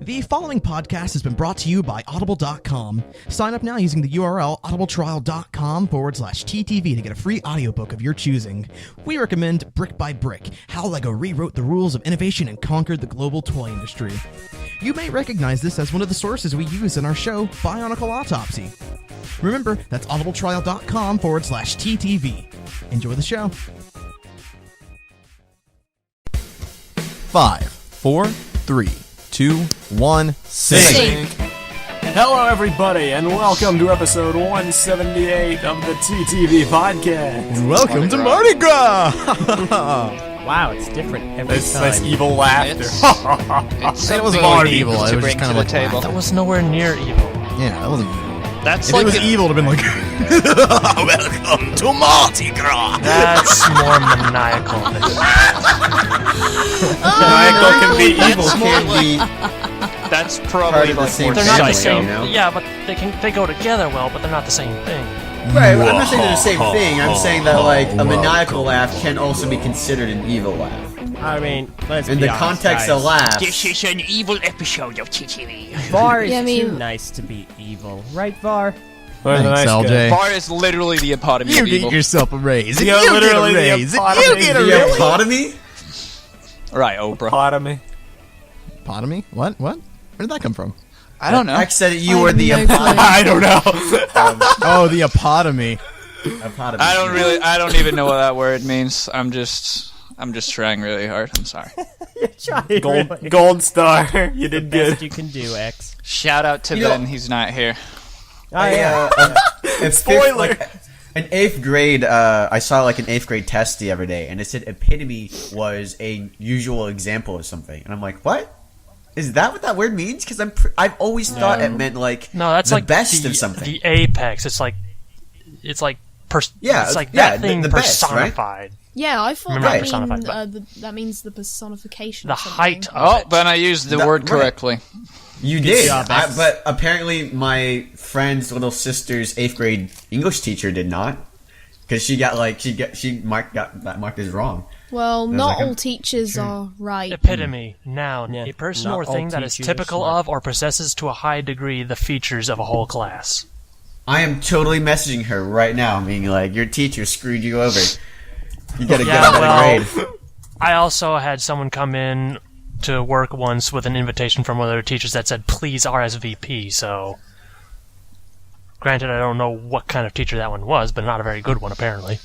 The following podcast has been brought to you by Audible.com. Sign up now using the URL audibletrial.com/TTV to get a free audiobook of your choosing. We recommend Brick by Brick, How LEGO Rewrote the Rules of Innovation and Conquered the Global Toy Industry. You may recognize this as one of the sources we use in our show, BIONICLE Autopsy. Remember, that's audibletrial.com/TTV. Enjoy the show. 5, 4, 3, 2, 1, sync. Hello, everybody, and welcome to episode 178 of the TTV Podcast. And welcome to Mardi Gras! Wow, it's different every It's time. nice evil laughter. It wasn't evil. It was just kind of like table. That was nowhere near evil. Yeah, that wasn't evil. That's If like it was evil, it would have been like, welcome to Mardi Gras! That's more maniacal. Maniacal can be evil, more can be. That's probably like more They're not the psycho. same. Yeah, but they go together well, but they're not the same thing. Right, I'm not saying they're the same thing. I'm saying that, like, a maniacal laugh can also be considered an evil laugh. I mean, let's In be the honest, context guys. of laughs. This is an evil episode of TTV. Var is Yeah, I mean- too nice to be evil, right, Var? Where's the Thanks, nice guy? LJ. Bar is literally the epitome You of get evil. yourself a raise. Yeah, You literally get a the raise. epitome. You get a The raise. epitome? Right, Oprah. Potomy. Epitome? What? Where did that come from? I don't know. X said that you I were have the no epitome. clue. I don't know. Oh, the epitome. I don't even know what that word means. I'm just trying really hard. I'm sorry. Gold star. You did Best good. you can do, X. Shout out to You know- Ben. He's not here. Spoiler. In 8th grade, I saw like an 8th grade test the other day, and it said epitome was a usual example of something, and I'm like, what? Is that what that word means? Because I've always thought it meant like No, that's the like best the, of something. The apex. It's like yeah, it's like yeah, that thing the best, right? personified. Yeah, I thought Remember that, personified, that means the personification. The of something. height of Oh, it. Ben, I used the That- word right. correctly. You did, job, X. but apparently my friend's little sister's 8th grade English teacher did not, because she got that marked as wrong. Well, There's not like a- all teachers are right. Epitome, noun, Yeah, a person not or all thing that is teachers are typical smart. of or possesses to a high degree the features of a whole class. I am totally messaging her right now, being like, your teacher screwed you over. You gotta get Yeah, a better grade. I also had someone come in to work once with an invitation from one of their teachers that said, please RSVP, so... Granted, I don't know what kind of teacher that one was, but not a very good one, apparently.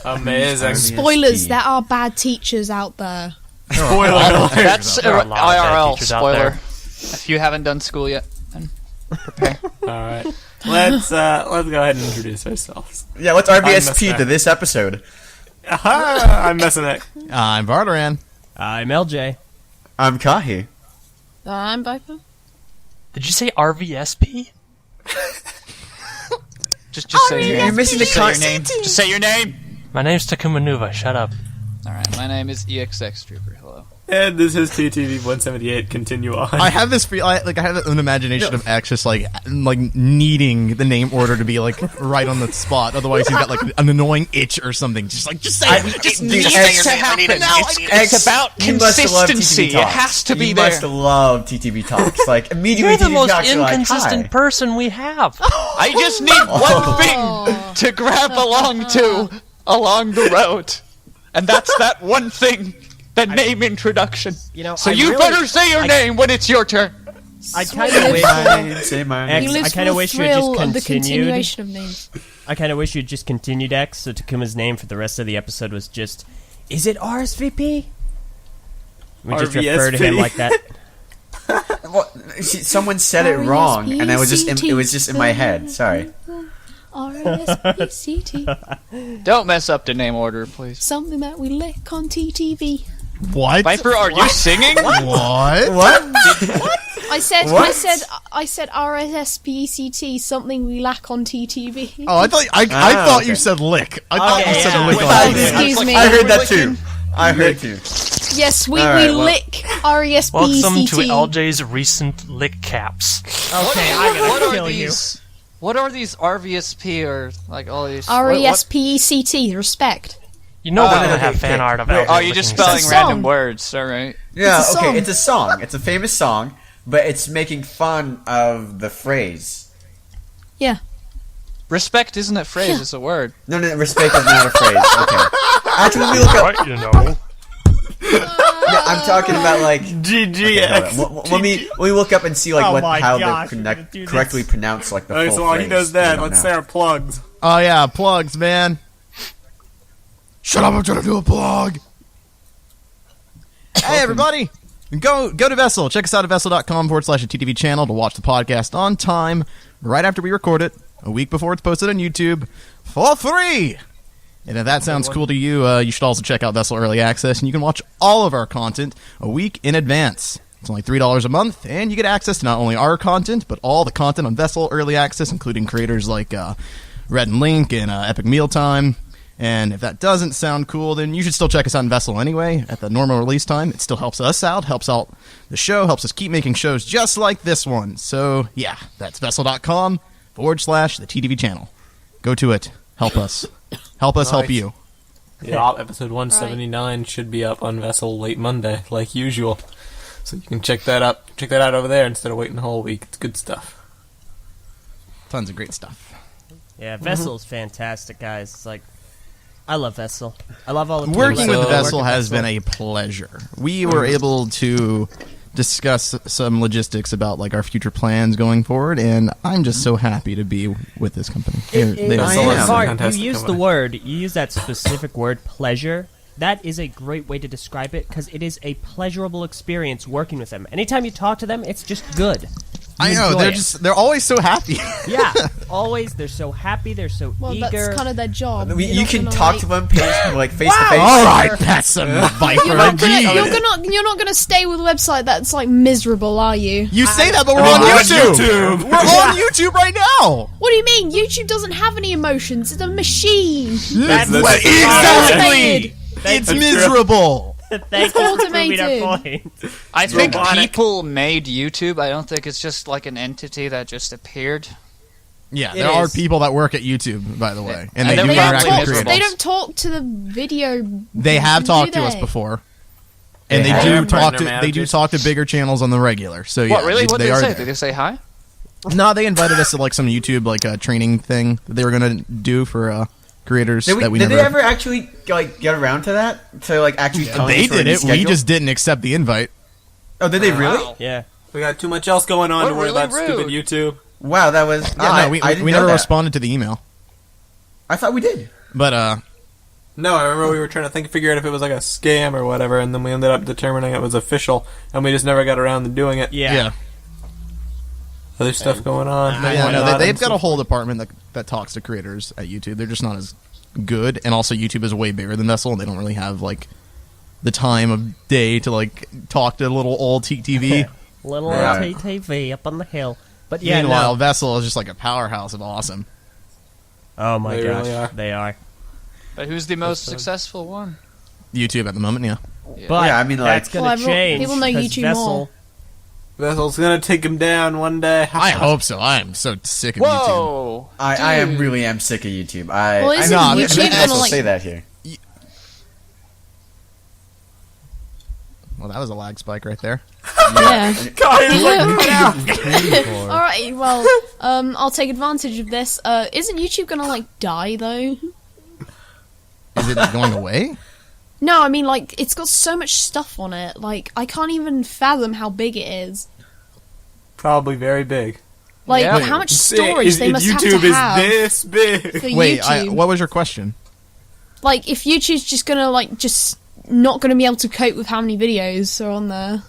Amazing. Spoilers, there are bad teachers out there. Spoiler alert. That's There are a lot of bad IRL teachers out spoiler. there. If you haven't done school yet, then prepare. Alright. Let's go ahead and introduce ourselves. Yeah, what's I'm RBSP messing to this episode? I'm messing it. I'm Vardaran. I'm Eljay. I'm Kahi. I'm Viper. Did you say RVSP? Just say your You're name. missing the Just say your concept. name. Just say your name. My name's Takuma Nuva, shut up. Alright, my name is EXX Trooper. Hello. And this is TTV 178. Continue on. I have this I have an imagination of X just like needing the name order to be like right on the spot. Otherwise, he's got like an annoying itch or something. Just say it. Just Dude, needs X- to happen. Now, It's about you must love consistency. TTV It Talks. has to be you there. must love TTV Talks. Like, immediately You're the TTV most Talks are like, inconsistent hi. person we have. I just need one thing to grab along the road, and that's that one thing. The name introduction. You know, So I you really- better say your name when it's your turn. I kind of wish. Say mine. X, He lives I kind of for the wish you had just thrill of the continued. continuation of names. I kind of wish you'd just continued X. So Takuma's name for the rest of the episode was just, is it RSVP? We just refer to him RVSP. like that. Well, see, someone said it wrong, and it was just in my head. Sorry. RSPCT. Don't mess up the name order, please. Something that we lick on TTV. What? Viper, are you singing? What? What? I said What? I said RSPCT, something we lack on TTV. Oh, I thought okay. you said lick. I thought you said yeah. lick. Wait, on wait, TV. Excuse me. I heard that too. I heard too. Yes, we, All right, we well- lick RESPCT. Welcome to Eljay's recent lick caps. Okay, I What gotta are kill you. these? What are these RVSP or like all these? RESPECT, respect. You know we're no, gonna okay, have fan okay. art of Wait, Eljay Oh, you're just licking spelling his It's a random song. words. All right. Yeah, It's a okay, song. it's a song. It's a famous song. but it's making fun of the phrase. Yeah. Respect isn't a phrase, it's a word. No, respect is not a phrase. Okay. Actually, let me look up. Right, you know. Yeah, I'm talking about like GGX. let me look up and see like Oh my how gosh, they we're gonna do correctly this. pronounce like the Okay, full so while phrase. he does I that, don't let's know. say our plugs. Oh yeah, plugs, man. Shut up! I'm trying to do a plug. Hey everybody, go to Vessel. Check us out at vessel.com/TTV channel to watch the podcast on time, right after we record it, a week before it's posted on YouTube, for free. And if that sounds cool to you, you should also check out Vessel Early Access, and you can watch all of our content a week in advance. It's only $3 a month, and you get access to not only our content, but all the content on Vessel Early Access, including creators like Red and Link and Epic Mealtime. And if that doesn't sound cool, then you should still check us out in Vessel anyway at the normal release time. It still helps us out, helps out the show, helps us keep making shows just like this one. So, yeah, that's vessel.com/the TTV channel. Go to it. Help us. Help us help you. Yeah, episode 179 should be up on Vessel late Monday, like usual. So you can check that out over there instead of waiting the whole week. It's good stuff. Tons of great stuff. Yeah, Vessel's fantastic, guys. It's like, I love Vessel. I love all the people Working that with work Vessel at has Vessel. been a pleasure. We were able to discuss some logistics about like our future plans going forward, and I'm just so happy to be with this company. They- I am. Bart, you Fantastic use the company. word, you use that specific word, pleasure. That is a great way to describe it because it is a pleasurable experience working with them. Anytime you talk to them, it's just good. I You know, enjoy they're it. they're always so happy. Yeah, always. They're so happy. They're so Well, eager. that's kind of their job. You You're not can gonna, talk like- to them face to face. All right, that's some Viper. You're not Jeez. you're not gonna stay with a website that's like miserable, are you? You say that, but we're We're on on YouTube. YouTube. We're on YouTube right now. What do you mean? YouTube doesn't have any emotions. It's a machine. That's Exactly. It's That's true. miserable. Thank you for proving our automated. point. I think robotic. people made YouTube. I don't think it's just like an entity that just appeared. Yeah, It there are is. people that work at YouTube, by the way, and And they they're do They don't, interact probably with talk, miserable. creators. they don't talk to the video. They have talked to do us they? before, and They they have. do They're talk partner to they do managers. talk to bigger channels on the regular. So yeah, What, really? What they did are they say? there. Did they say hi? No, they invited us to like some YouTube like training thing that they were gonna do for creators Did, that we did never. they ever actually like get around to that? To like actually tell They us for a did new it. We schedule? just didn't accept the invite. Oh, did they really? Wow. Yeah. We got too much else going on We're to worry really about stupid rude. YouTube. Wow, that was. Yeah, no, we I didn't we know never that. responded to the email. I thought we did. But No, I remember we were trying to figure out if it was like a scam or whatever, and then we ended up determining it was official, and we just never got around to doing it. Yeah. Other stuff going on. yeah, no, whatnot, they've and got so- a whole department that talks to creators at YouTube. They're just not as good, and also YouTube is way bigger than Vessel, and they don't really have like the time of day to like talk to little old TTV. Little Yeah. TTV up on the hill. But yeah, Meanwhile, no. Vessel is just like a powerhouse of awesome. Oh my They gosh, really are. they are. But who's the most successful one? YouTube at the moment, yeah. But Yeah, I mean, like- that's gonna Well, everyone- change. people know 'cause YouTube Vessel, more. Vessel's gonna take him down one day. I hope so. I am so sick of YouTube. Whoa! I am Dude. really am sick of YouTube. Well, I isn't know, YouTube I'm gonna, also like- say that here. Well, that was a lag spike right there. Yeah. Kahi's like, "Get out." All right. Well, I'll take advantage of this. Isn't YouTube gonna like die though? Is it going away? No, I mean like it's got so much stuff on it. Like I can't even fathom how big it is. Probably very big. Like Yeah. how much storage they must YouTube have to have is this big. for Wait, YouTube. what was your question? Like if YouTube's just gonna like just not gonna be able to cope with how many videos are on there.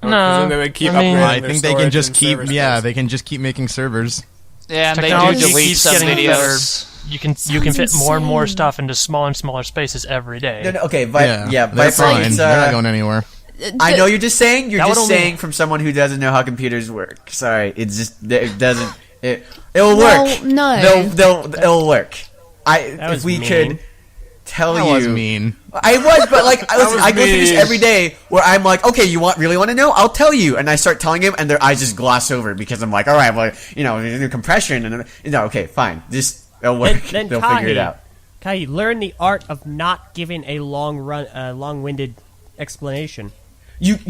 No, They would keep I mean- upgrading I their think they can storage just and keep, server yeah, space. they can just keep making servers. Yeah, and they do Technology delete keeps some getting videos. You can Sounds fit more and more insane. stuff into smaller and smaller spaces every day. No, okay, They're Viper, fine. it's, They're not going anywhere. I know you're just saying. You're That would just only- saying from someone who doesn't know how computers work. Sorry, it's just it doesn't. It'll Well, work. no. It'll work. That If was we mean. could tell That you, was mean. I was, but like, listen, was I go through this mean. every day where I'm like, okay, really want to know? I'll tell you, and I start telling him, and their eyes just gloss over because I'm like, all right, well, the compression, and okay, fine, just it'll work. Then They'll figure it Kahi. out. Kai, learn the art of not giving a long-winded explanation. You can't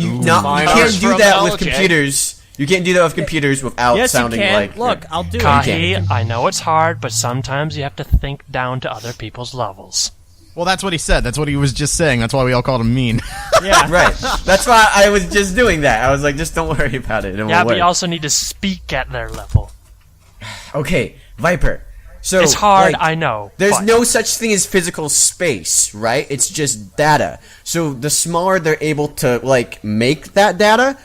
do that with computers. You can't do that with computers without Yes, sounding you can. like... Look, I'll do it. Kahi, I know it's hard, but sometimes you have to think down to other people's levels. Well, that's what he said. That's what he was just saying. That's why we all called him mean. Yeah. Right. That's why I was just doing that. I was like, just don't worry about it. Yeah, but you also need to speak at their level. Okay, Viper. So It's hard, like, I know. There's but no such thing as physical space, right? It's just data. So the smaller they're able to like make that data,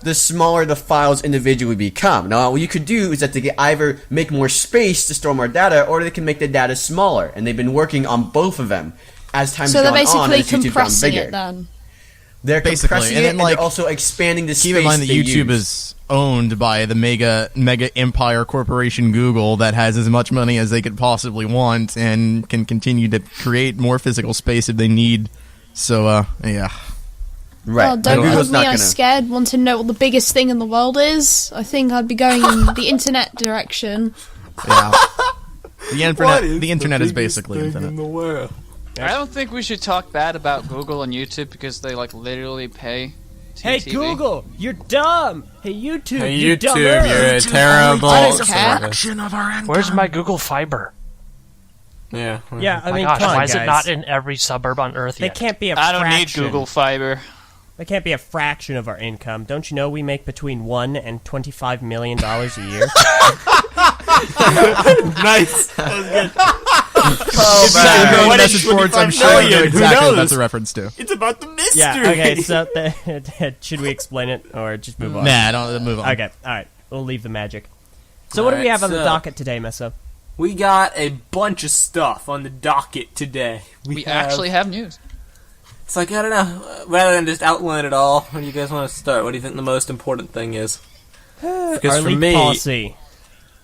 the smaller the files individually become. Now, what you could do is that they can either make more space to store more data, or they can make the data smaller. And they've been working on both of them as time's So gone they're on. basically As YouTube's gone compressing bigger. it then. They're Basically, compressing and it, then, and like, they're also expanding the space. Keep in mind that they YouTube use. is owned by the mega empire corporation Google that has as much money as they could possibly want and can continue to create more physical space if they need. So, yeah. Right. Oh, don't Google's put not me, I'm gonna- scared. Want to know what the biggest thing in the world is? I think I'd be going in the internet direction. Yeah. The internet is basically infinite. in the world. I don't think we should talk bad about Google and YouTube because they like literally pay TTV. Hey, Google, you're dumb. Hey, YouTube, Hey, you're YouTube, dumber. you're a terrible I don't care. service. Where's my Google Fiber? Yeah. Yeah, I My mean, gosh, come on, why is guys. it not in every suburb on Earth They yet? can't be a I don't fraction. need Google Fiber. They can't be a fraction of our income. Don't you know we make between $1 and $25 million a year? Nice. That was good. Oh, If you're man. going What is message boards, I'm 25 sure you know million? Who exactly what knows? that's a reference to. It's about the mystery. Yeah, okay, so should we explain it or just move on? Nah, don't move on. Okay, alright, we'll leave the magic. So what do we Alright, have on the so- docket today, Meso? We got a bunch of stuff on the docket today. We actually have news. It's like, I don't know. Rather than just outline it all, where do you guys want to start? What do you think the most important thing is? Because Our for leak me, policy.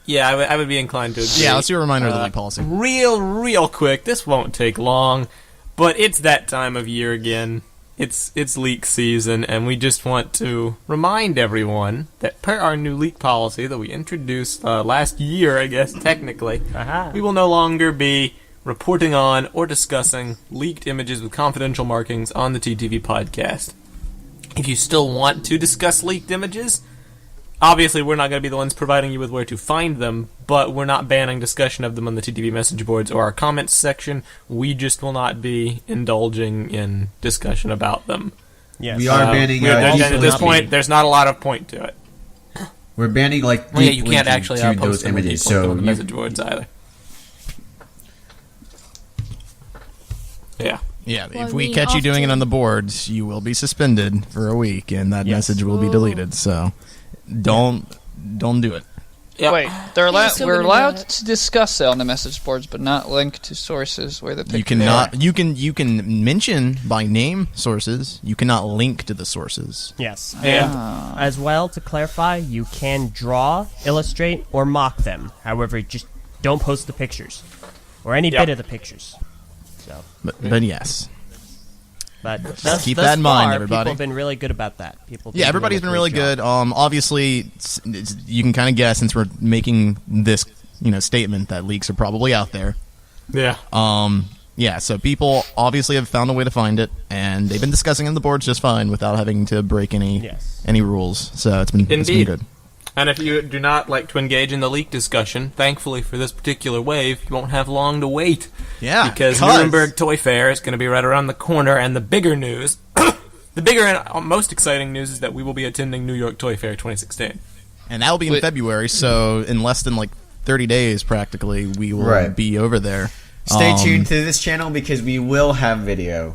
yeah, I would be inclined to agree. Yeah, let's do a reminder of the league policy. Real quick. This won't take long, but it's that time of year again. It's leak season, and we just want to remind everyone that per our new leak policy that we introduced last year, I guess, technically, Aha. we will no longer be reporting on or discussing leaked images with confidential markings on the TTV podcast. If you still want to discuss leaked images, obviously we're not going to be the ones providing you with where to find them, but we're not banning discussion of them on the TTV message boards or our comments section. We just will not be indulging in discussion about them. Yes. We are banning. At this not point, be- there's not a lot of point to it. We're banning like Well, yeah, deep you can't linking actually to post those them images. on So the you, message boards either. Yeah. Yeah, Well, if we we catch you doing it often- on the boards, you will be suspended for a week, and that Yes. message will be deleted. So, don't do it. Yep. Wait, they're You're still we're gonna do allowed it. to discuss it on the message boards, but not link to sources where the pictures You cannot. You can mention by name sources. You cannot link to the sources. Yes. Yeah. And as well, to clarify, you can draw, illustrate, or mock them. However, just don't post the pictures. Or any Yep. bit of the pictures. So, But yes, but keep that in mind, everybody. People have been really good about that. People. yeah, everybody's been really good. Obviously, you can kind of guess since we're making this statement that leaks are probably out there. Yeah. Yeah, so people obviously have found a way to find it, and they've been discussing on the boards just fine without having to break any rules. So it's been Indeed. good. And if you do not like to engage in the leak discussion, thankfully for this particular wave, you won't have long to wait. Yeah, Because Nuremberg Toy Fair is going to be right around the corner, and the bigger news, the bigger and most exciting news is that we will be attending New York Toy Fair 2016. And that will be in February, so in less than 30 days, practically, we will be over there. stay tuned to this channel because we will have video.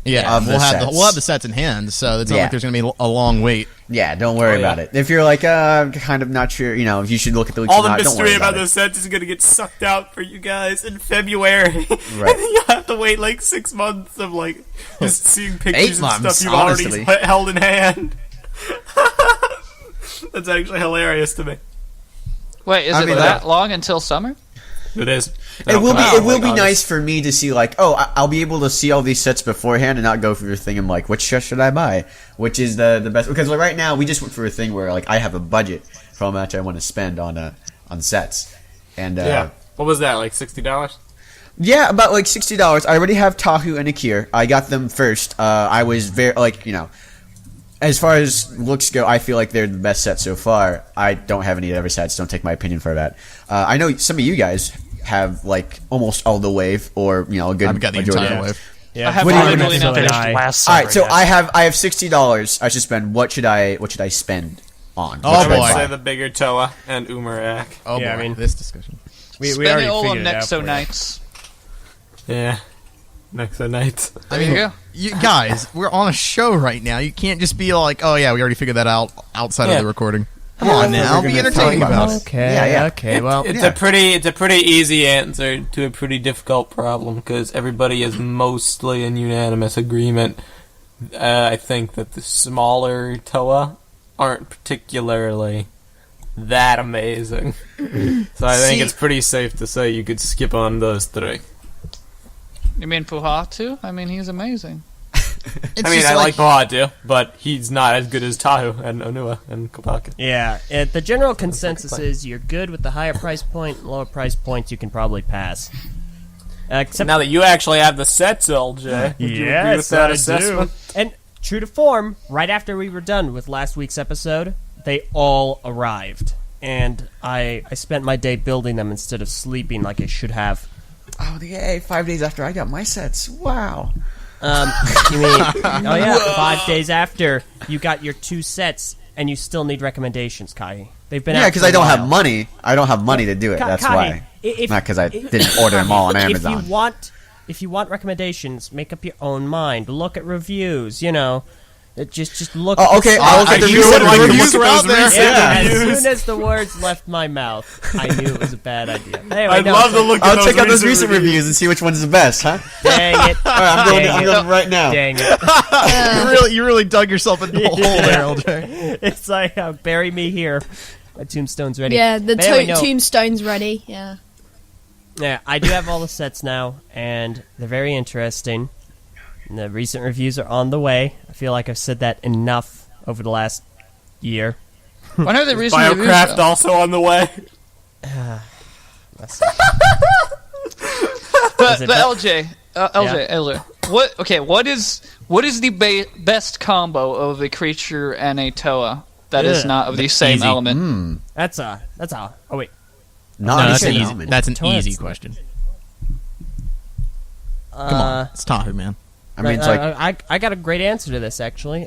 Yeah, of the we'll have sets. we'll have the sets in hand, so it's not Yeah. like there's going to be a long wait. Yeah, don't worry Oh, yeah. about it. If you're like, kind of not sure, if you should look at the leaks All or the not, don't worry mystery about it. those sets is going to get sucked out for you guys in February. Right. And then you'll have to wait 6 months of just seeing pictures 8 and months, stuff you've honestly. already held in hand. That's actually hilarious to me. Wait, is I it mean, that long until summer? It is. It will be. Wow, It will be August. nice for me to see I'll be able to see all these sets beforehand and not go through a thing. I'm like, which set should I buy? Which is the best? Because right now we just went through a thing where I have a budget for how much I want to spend on sets, and Yeah. What was that, $60? yeah, about $60. I already have Tahu and Akir. I got them first. I was very as far as looks go, I feel like they're the best set so far. I don't have any other sets. Don't take my opinion for that. I know some of you guys have like almost all the wave, or a good. I've got the majority. entire wave. Yeah, I have What do you literally recommend? nothing. Last All right, summer, so I have $60 I should spend. What should I spend on? Oh, What I should would boy. buy? say the bigger Toa and Umarak. Oh Yeah, boy, I mean- this discussion. we Spend already it all on figured it out Nexo for you. Nights. Yeah. Nexo Knights. I There mean, you go. you guys, we're on a show right now. You can't just be like, "Oh yeah, we already figured that out outside Yeah. of the recording." Come on now, we're be gonna entertaining talk about about it. Okay, Yeah. okay, well, It's yeah. a pretty easy answer to a pretty difficult problem because everybody is mostly in unanimous agreement. I think that the smaller Toa aren't particularly that amazing. So I think See- it's pretty safe to say you could skip on those three. You mean Puhatu? I mean, he's amazing. It's I mean, just I like Bahadu, but he's not as good as Tahu and Onua and Kopaka. yeah. The general consensus is you're good with the higher price point, lower price points you can probably pass. Except Now that you actually have the sets, LJ, would you agree with that assessment? And true to form, right after we were done with last week's episode, they all arrived. And I spent my day building them instead of sleeping like I should have. Oh, yay! 5 days after I got my sets. Wow. You mean, oh yeah, 5 days after you got your 2 sets and you still need recommendations, Kahi. They've been Yeah, out because for a I don't have while. money. I don't have money to do it. That's Kahi, why. if- Not because I didn't order them all on Amazon. If you want recommendations, make up your own mind. Look at reviews. Just look. Oh, at okay. the I'll look site. at the I recent sure would like to reviews. look at those Yeah. recent As soon as the words left my mouth, I knew it was a bad idea. Anyway, I'd no, love to look at I'll those check out those recent recent reviews and see which one's the best, huh? Dang it! I'm Dang going it! right now. Dang it! you really dug yourself into the hole there, LJ. It's like bury me here. My tombstone's ready. Yeah, the But anyway, no. tombstone's ready. Yeah. Yeah, I do have all the sets now, and they're very interesting. And the recent reviews are on the way. I feel like I've said that enough over the last year. When are the recent reviews? Biocraft though? also on the way. That's- But Is it LJ, Eljay, what is the best combo of a creature and a Toa that is Ugh. not of the same Easy. element? That's a. Oh wait. Not No, the that's an same easy. element. That's an Toilets. easy question. Come on, it's Tahu, man. I mean, it's like, I got a great answer to this actually.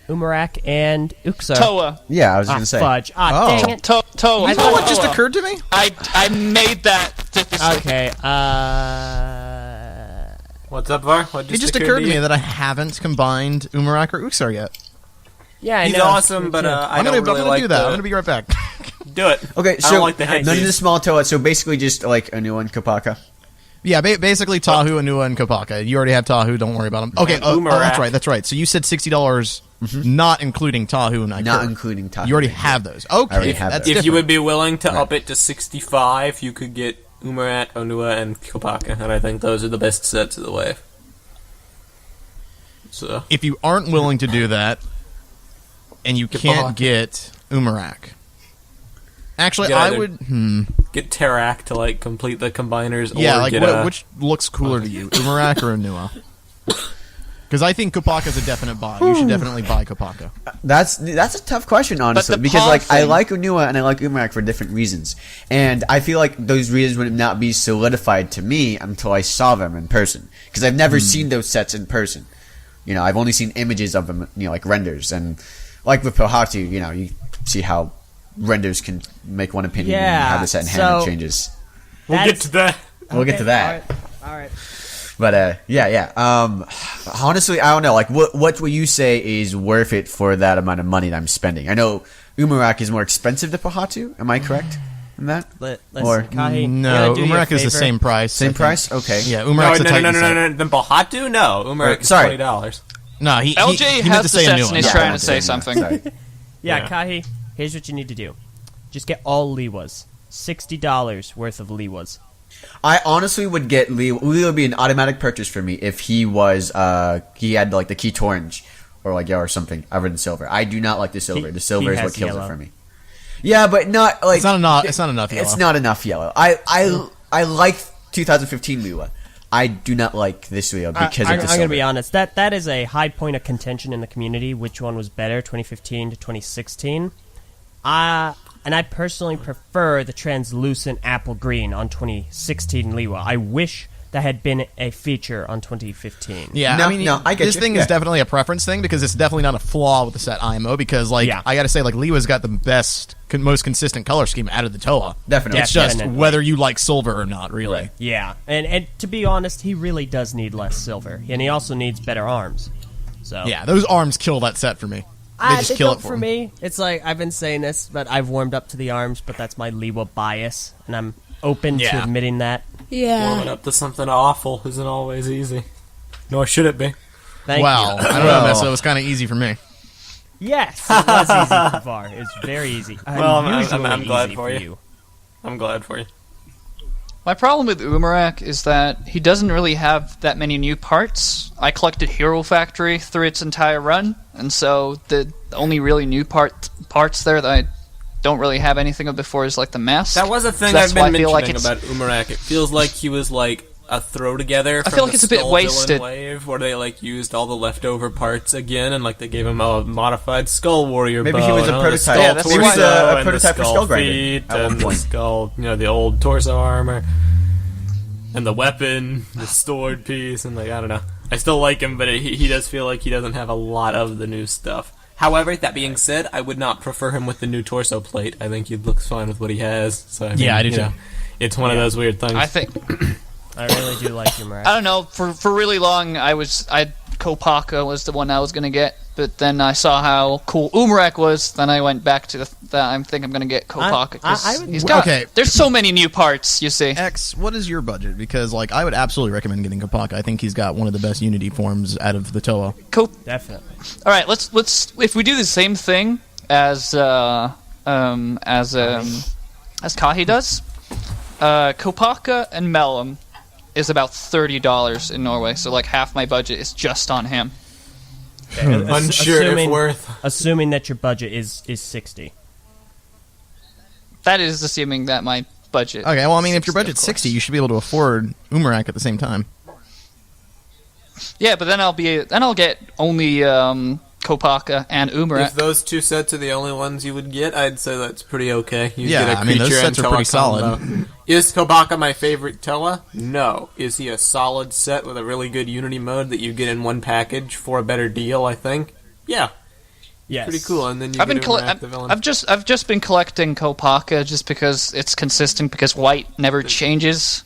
Umarak and Uxar. Toa. yeah, I was gonna say. Fudge. Oh. Dang it. Toa. I You know what just Toa. occurred to me? I made that. Okay. What's up, Var? What It just occurred to me that I haven't combined Umarak or Uxar yet. Yeah, I He's know. awesome, but I I'm don't gonna really like do that. the- I'm gonna be right back. Do it. Okay, I so don't like the none of headpiece. the small Toa. So basically, just like a new one, Kopaka. Yeah, basically Tahu, Anua, and Kopaka. You already have Tahu. Don't worry about them. Okay, Umarak. that's right. So you said $60, not including Tahu and Ikura. Not including Tahu. You already have those. Okay, I already have that's those. If different. you would be willing to Right. up it to 65, you could get Umarat, Onua, and Kopaka, and I think those are the best sets of the wave. So If you aren't willing to do that, and you can't Bahak. get Umarak, actually, Yeah, I they're- would. get Tarak to like complete the combiners, Yeah, or like get which looks cooler to you, Umarak or Anua? Because I think Kopaka's a definite buy. You should definitely buy Kopaka. That's a tough question, honestly, the because paw like I thing- like Unua and I like Umarak for different reasons, and I feel like those reasons would not be solidified to me until I saw them in person, because I've never seen those sets in person. I've only seen images of them, like renders, and like with Pohatu, you see how renders can make one opinion and Yeah, how the set in hand so- changes. We'll get to that. We'll get to that. All right. But yeah. Honestly, I don't know. Like, what would you say is worth it for that amount of money that I'm spending? I know Umarak is more expensive than Pohatu. Am I correct in that? Listen, Or- Kahi, No, you gotta do Umarak your is the favor. same price. I Same think. price? Okay. Yeah, No, Umarak's a no, Titan no. set. Then Bahatu? No, Umarak is sorry. $20. No, he LJ he meant has to the say a sets new and one. he's Yeah, trying I'm to say saying that. something. Sorry. Yeah, Yeah. Kahi, here's what you need to do. Just get all Liwas. $60 worth of Liwas. I honestly would get Lee. Lee would be an automatic purchase for me if he was he had like the key orange or like yellow or something other than silver. I do not like the silver. The silver he is what has kills yellow. it for me. Yeah, but not like It's not enough. It's not enough. It's Yellow. not enough yellow. I like 2015 Lua. I do not like this Leo because I'm of the going to be silver. honest. That is a high point of contention in the community. Which one was better, 2015 to 2016? And I personally prefer the translucent apple green on 2016 Liwa. I wish that had been a feature on 2015. Yeah, No, I mean, no, I get this you. thing Yeah. is definitely a preference thing because it's definitely not a flaw with the set IMO because, like, Yeah. I gotta say, like, Liwa's got the best, most consistent color scheme out of the Toa. Definitely. It's just Definitely. whether you like silver or not, really. Right. Yeah, and to be honest, he really does need less silver, and he also needs better arms. So Yeah, those arms kill that set for me. They just kill it for me. It's like I've been saying this, but I've warmed up to the arms, but that's my Liwa bias, and I'm open to Yeah. admitting that. Warming Yeah. up to something awful isn't always easy. Nor should it be. Thank Well, you. I don't know, Meso. It was kind of easy for me. Yes, it was easy so far. It was very easy. Well, I'm Unusually glad easy for you. I'm glad for you. My problem with Umarak is that he doesn't really have that many new parts. I collected Hero Factory through its entire run, and so the only really new parts there that I don't really have anything of before is like the mask. That was a thing So that's I've why been I feel mentioning like about Umarak. It feels like he was like a throw together. I feel like the it's a bit Skull wasted. Villain wave, where they like used all the leftover parts again, and like they gave him a modified Skull Warrior. Maybe bow, he was a and the prototype. skull Yeah, that's Maybe why- he's torso, a and prototype the for skull Skull Grinder feet, at one and the point. skull, the old torso armor, and the weapon, the stored piece, and like I don't know. I still like him, but he does feel like he doesn't have a lot of the new stuff. However, that being said, I would not prefer him with the new torso plate. I think he looks fine with what he has. So I mean, Yeah, I do you too. know, it's one of those weird things. I think I really do like your I don't know. For really long, Kopaka was the one I was gonna get, but then I saw how cool Umarak was. Then I went back to that. I think I'm gonna get Kopaka I because would- he's got. Okay. There's so many new parts. You see. X, what is your budget? Because, like, I would absolutely recommend getting Kopaka. I think he's got one of the best Unity forms out of the Toa. Definitely. All right, let's if we do the same thing as Kahi does, Kopaka and Melum is about $30 in Norway, so like half my budget is just on him. Unsure if worth. Assuming that your budget is 60. That is assuming that my budget. Okay, well, I mean, if your 60, of budget's course. 60, you should be able to afford Umarak at the same time. Yeah, but then I'll get only Kopaka and Umarak. If those two sets are the only ones you would get, I'd say that's pretty okay. You Yeah, get a I mean, those creature sets and are pretty Toa solid. combo. Is Kobaka my favorite Toa? No. Is he a solid set with a really good Unity mode that you get in one package for a better deal, I think? Yeah. Yes. Pretty cool. And then you I've been get Umarak the villain. I've just been collecting Kopaka just because it's consistent because white never changes.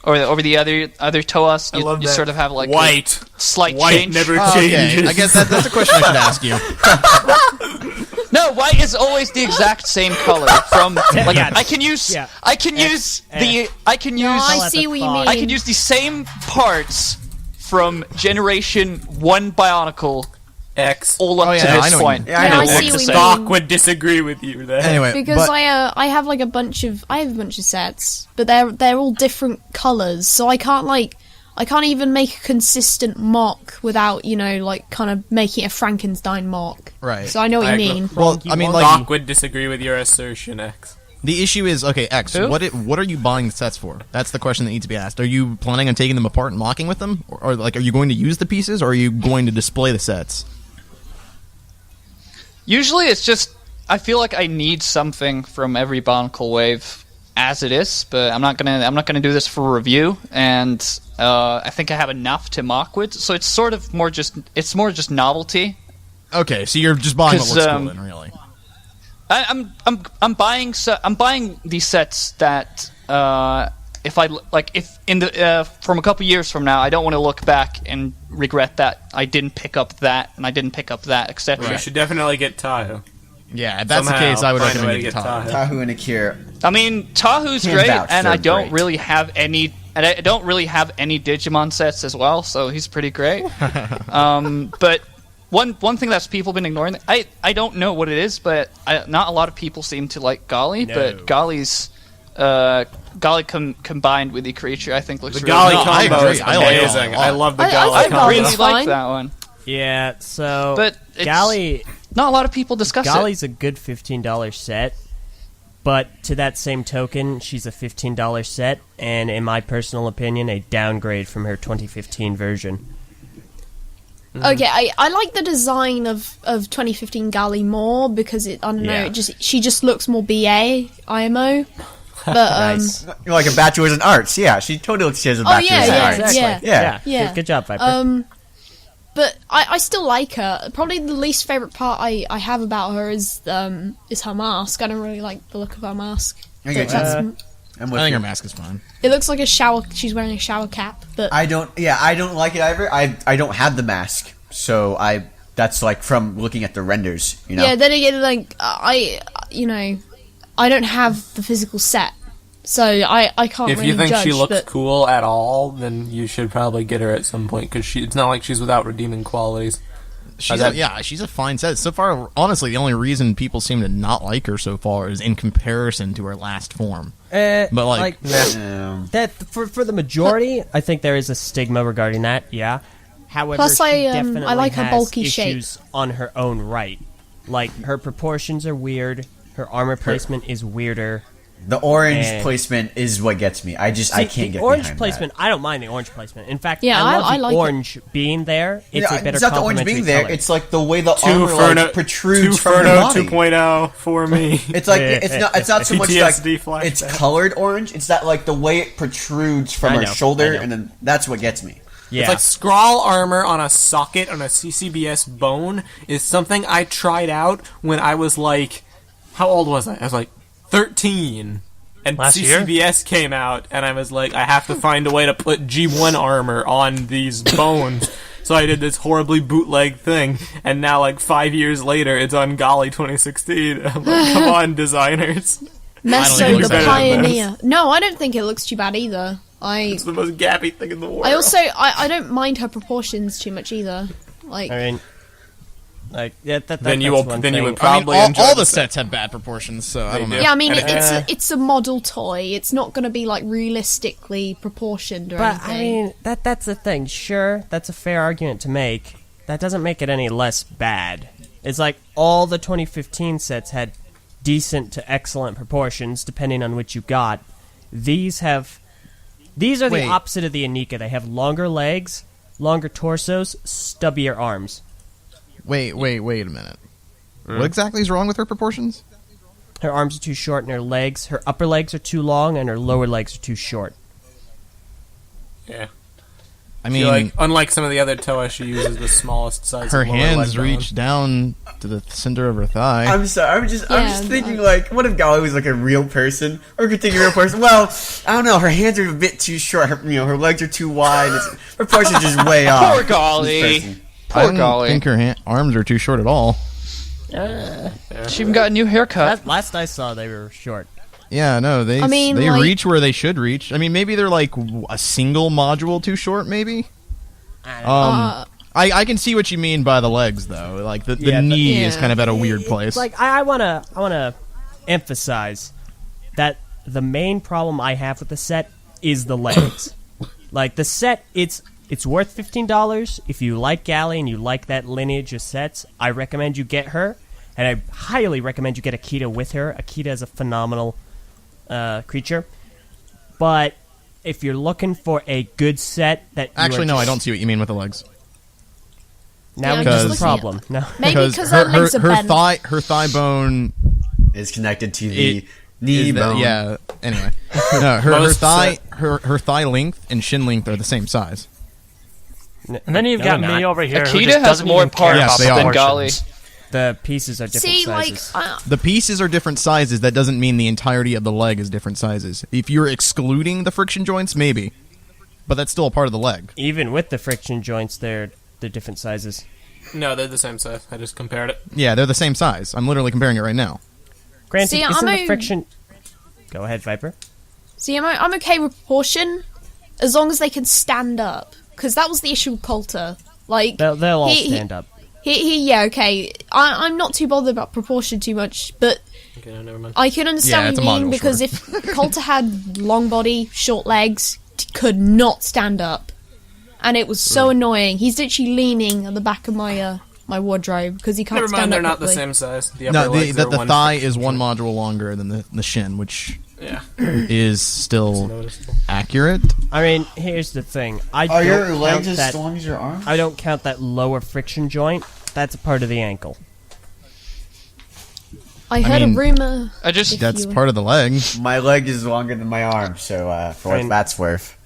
Or over the other Toas, I love you that. sort of have like White. a slight White change. never Okay, changes. I guess that's a question I should ask you. No, white is always the exact same color. From like Yeah. I can use Yeah. I can use the I can No, use I see what you mean. I can use the same parts from Generation 1 Bionicle X. all up Oh, to yeah, I this know point. what you- Yeah, I know. I see It's what the you same. mean. Doc would disagree with you there. Anyway, Because but, I have like a bunch of sets, but they're all different colors, so I can't even make a consistent mock without like kind of making it a Frankenstein mock. Right. So I know what I you agree. mean. well, I mean, like, Doc would disagree with your assertion, X. the issue is, okay, X, Who? what are you buying the sets for? That's the question that needs to be asked. Are you planning on taking them apart and mocking with them? Or like, are you going to use the pieces, or are you going to display the sets? Usually it's just I feel like I need something from every Bionicle wave as it is, but I'm not gonna do this for review, and I think I have enough to mock with. So it's sort of more just novelty. Okay, so you're just buying what 'Cause, looks cool then, really. I'm buying these sets that if in the from a couple years from now I don't want to look back and regret that I didn't pick up that and I didn't pick up that, etc. You should definitely get Tayo. Yeah, if that's the Somehow case, I would find a way recommend to getting get Tahoe. Tahu and Akira. I mean, Tahu's Can't great, vouch and for I don't great. really have any. And I don't really have any Digimon sets as well, so he's pretty great. But one thing that's people been ignoring, I don't know what it is, but not a lot of people seem to like Gali. No. But Gali's Gali combined with the creature, I think looks The really Gali No, I combo agree. is I like it a amazing. lot. I love the I Gali think I combo. really Gali's like fine. that one. Yeah, so But it's- Gali Not a lot of people discuss it. Gali's a good $15 set, But to that same token, she's a $15 set, and in my personal opinion, a downgrade from her 2015 version. Okay, I like the design of 2015 Gali more because I don't know, she just looks more BA IMO. But Nice. Like a bachelor's in arts. Yeah, she totally looks like she has a bachelor's in arts. Exactly. Yeah. Yeah. Good job, Viper. But I still like her. Probably the least favorite part I have about her is her mask. I don't really like the look of her mask. I get But you. that's- I'm with I think you. her mask is fine. It looks like a shower. She's wearing a shower cap. But I don't like it either. I don't have the mask, so that's like from looking at the renders, you know. yeah, then again, like I don't have the physical set, so I can't If really you think judge. she looks but cool at all, then you should probably get her at some point because it's not like she's without redeeming qualities. She's a fine set. So far, honestly, the only reason people seem to not like her so far is in comparison to her last form. But like that for the majority, I think there is a stigma regarding that. Yeah. However, Plus, she I definitely like her has bulky shape. issues on her own right. Like her proportions are weird. Her armor placement is weirder. The orange And- placement is what gets me. I can't get orange behind placement. I don't mind the orange placement. In fact, Yeah, I love I the like it. orange being there. It's a better it's not the orange complementary being there. color. It's like the way the Two armor Furno, protrudes two from her Furno body. 2.0 for me. It's like it's not so much PTSD like it's flashback. colored orange. It's that like the way it protrudes from I her know, shoulder, I know. and then that's what gets me. yeah. It's like scrawl armor on a socket on a CCBS bone is something I tried out when I was like, how old was I? I was like 13. And Last year? CCBS came out, and I was like, I have to find a way to put G1 armor on these bones. So I did this horribly bootleg thing, and now, like, 5 years later, it's on Golly 2016. I'm like, come on, designers. Meso, think it the looks better than pioneer. No, I don't think it looks too bad either. It's the most gappy thing in the world. I also I don't mind her proportions too much either. Like I mean, like Then that's you one would thing. probably all enjoy the sets have bad proportions, so I don't know. do. yeah, I mean And it's a model toy. It's not going to be like realistically proportioned or But anything. I mean, that's the thing. Sure, that's a fair argument to make. That doesn't make it any less bad. It's like all the 2015 sets had decent to excellent proportions, depending on which you got. These are the Wait. opposite of the Anika. They have longer legs, longer torsos, stubbier arms. Wait a minute. What exactly is wrong with her proportions? Her arms are too short, and her upper legs are too long, and her lower legs are too short. Yeah. I I mean, feel like, unlike some of the other Toa, she uses the smallest size her of lower hands leg bone. reach down to the center of her thigh. I'm sorry. I'm just Yeah, thinking like, what if Golly was like a real person, or could take a real person? Well, I don't know. Her hands are a bit too short. Her legs are too wide. Her proportions just way off. Poor Golly. This person. Oh, I Poor don't Golly. think her arms are too short at all. She even got a new haircut. Last I saw, they were short. Yeah, no, they I mean, they like- reach where they should reach. I mean, maybe they're like a single module too short, maybe. I can see what you mean by the legs, though. Like the Yeah, knee is yeah. kind of at a weird place. Like I wanna emphasize that the main problem I have with the set is the legs. Like the set, it's worth $15 if you like Galley and you like that lineage of sets. I recommend you get her, and I highly recommend you get Akita with her. Akita is a phenomenal creature, but if you're looking for a good set that you Actually, are no, I just- don't see what you mean with the legs. Now Yeah, we I'm just just the looking problem. No. Maybe because her legs are bent. her thigh bone Is connected to the It- knee is bone. yeah. Anyway, no, her Most thigh her thigh length and shin length are the same size. And then you've No, got they're me not. over here who Akita just has doesn't more even care parts about they are. than Golly. proportions. The pieces are different See, like sizes. The pieces are different sizes. That doesn't mean the entirety of the leg is different sizes. If you're excluding the friction joints, maybe, but that's still a part of the leg. Even with the friction joints, they're different sizes. No, they're the same size. I just compared it. Yeah, they're the same size. I'm literally comparing it right now. Granted, See, isn't I'm the a- friction... Go ahead, Viper. See, I'm okay with proportion as long as they can stand up. Because that was the issue with Coulter. Like They'll all he- stand up. yeah, okay. I'm not too bothered about proportion too much, but Okay, no, never mind. I can understand Yeah, what it's you a mean module, because sure. if Coulter had long body, short legs, could not stand up, and it was so annoying. He's literally leaning at the back of my my wardrobe because you can't Never stand mind, they're up not the properly. same size. The upper No, legs the are one thigh friction is one joint. module longer than the shin, which Yeah. is still Noticeable. accurate. I mean, here's the thing. Are don't your count legs as that, long as your arms? I don't count that lower friction joint. That's a part of the ankle. I heard mean, a rumor. I just That's you- part of the leg. My leg is longer than my arm, so for what mean- that's worth.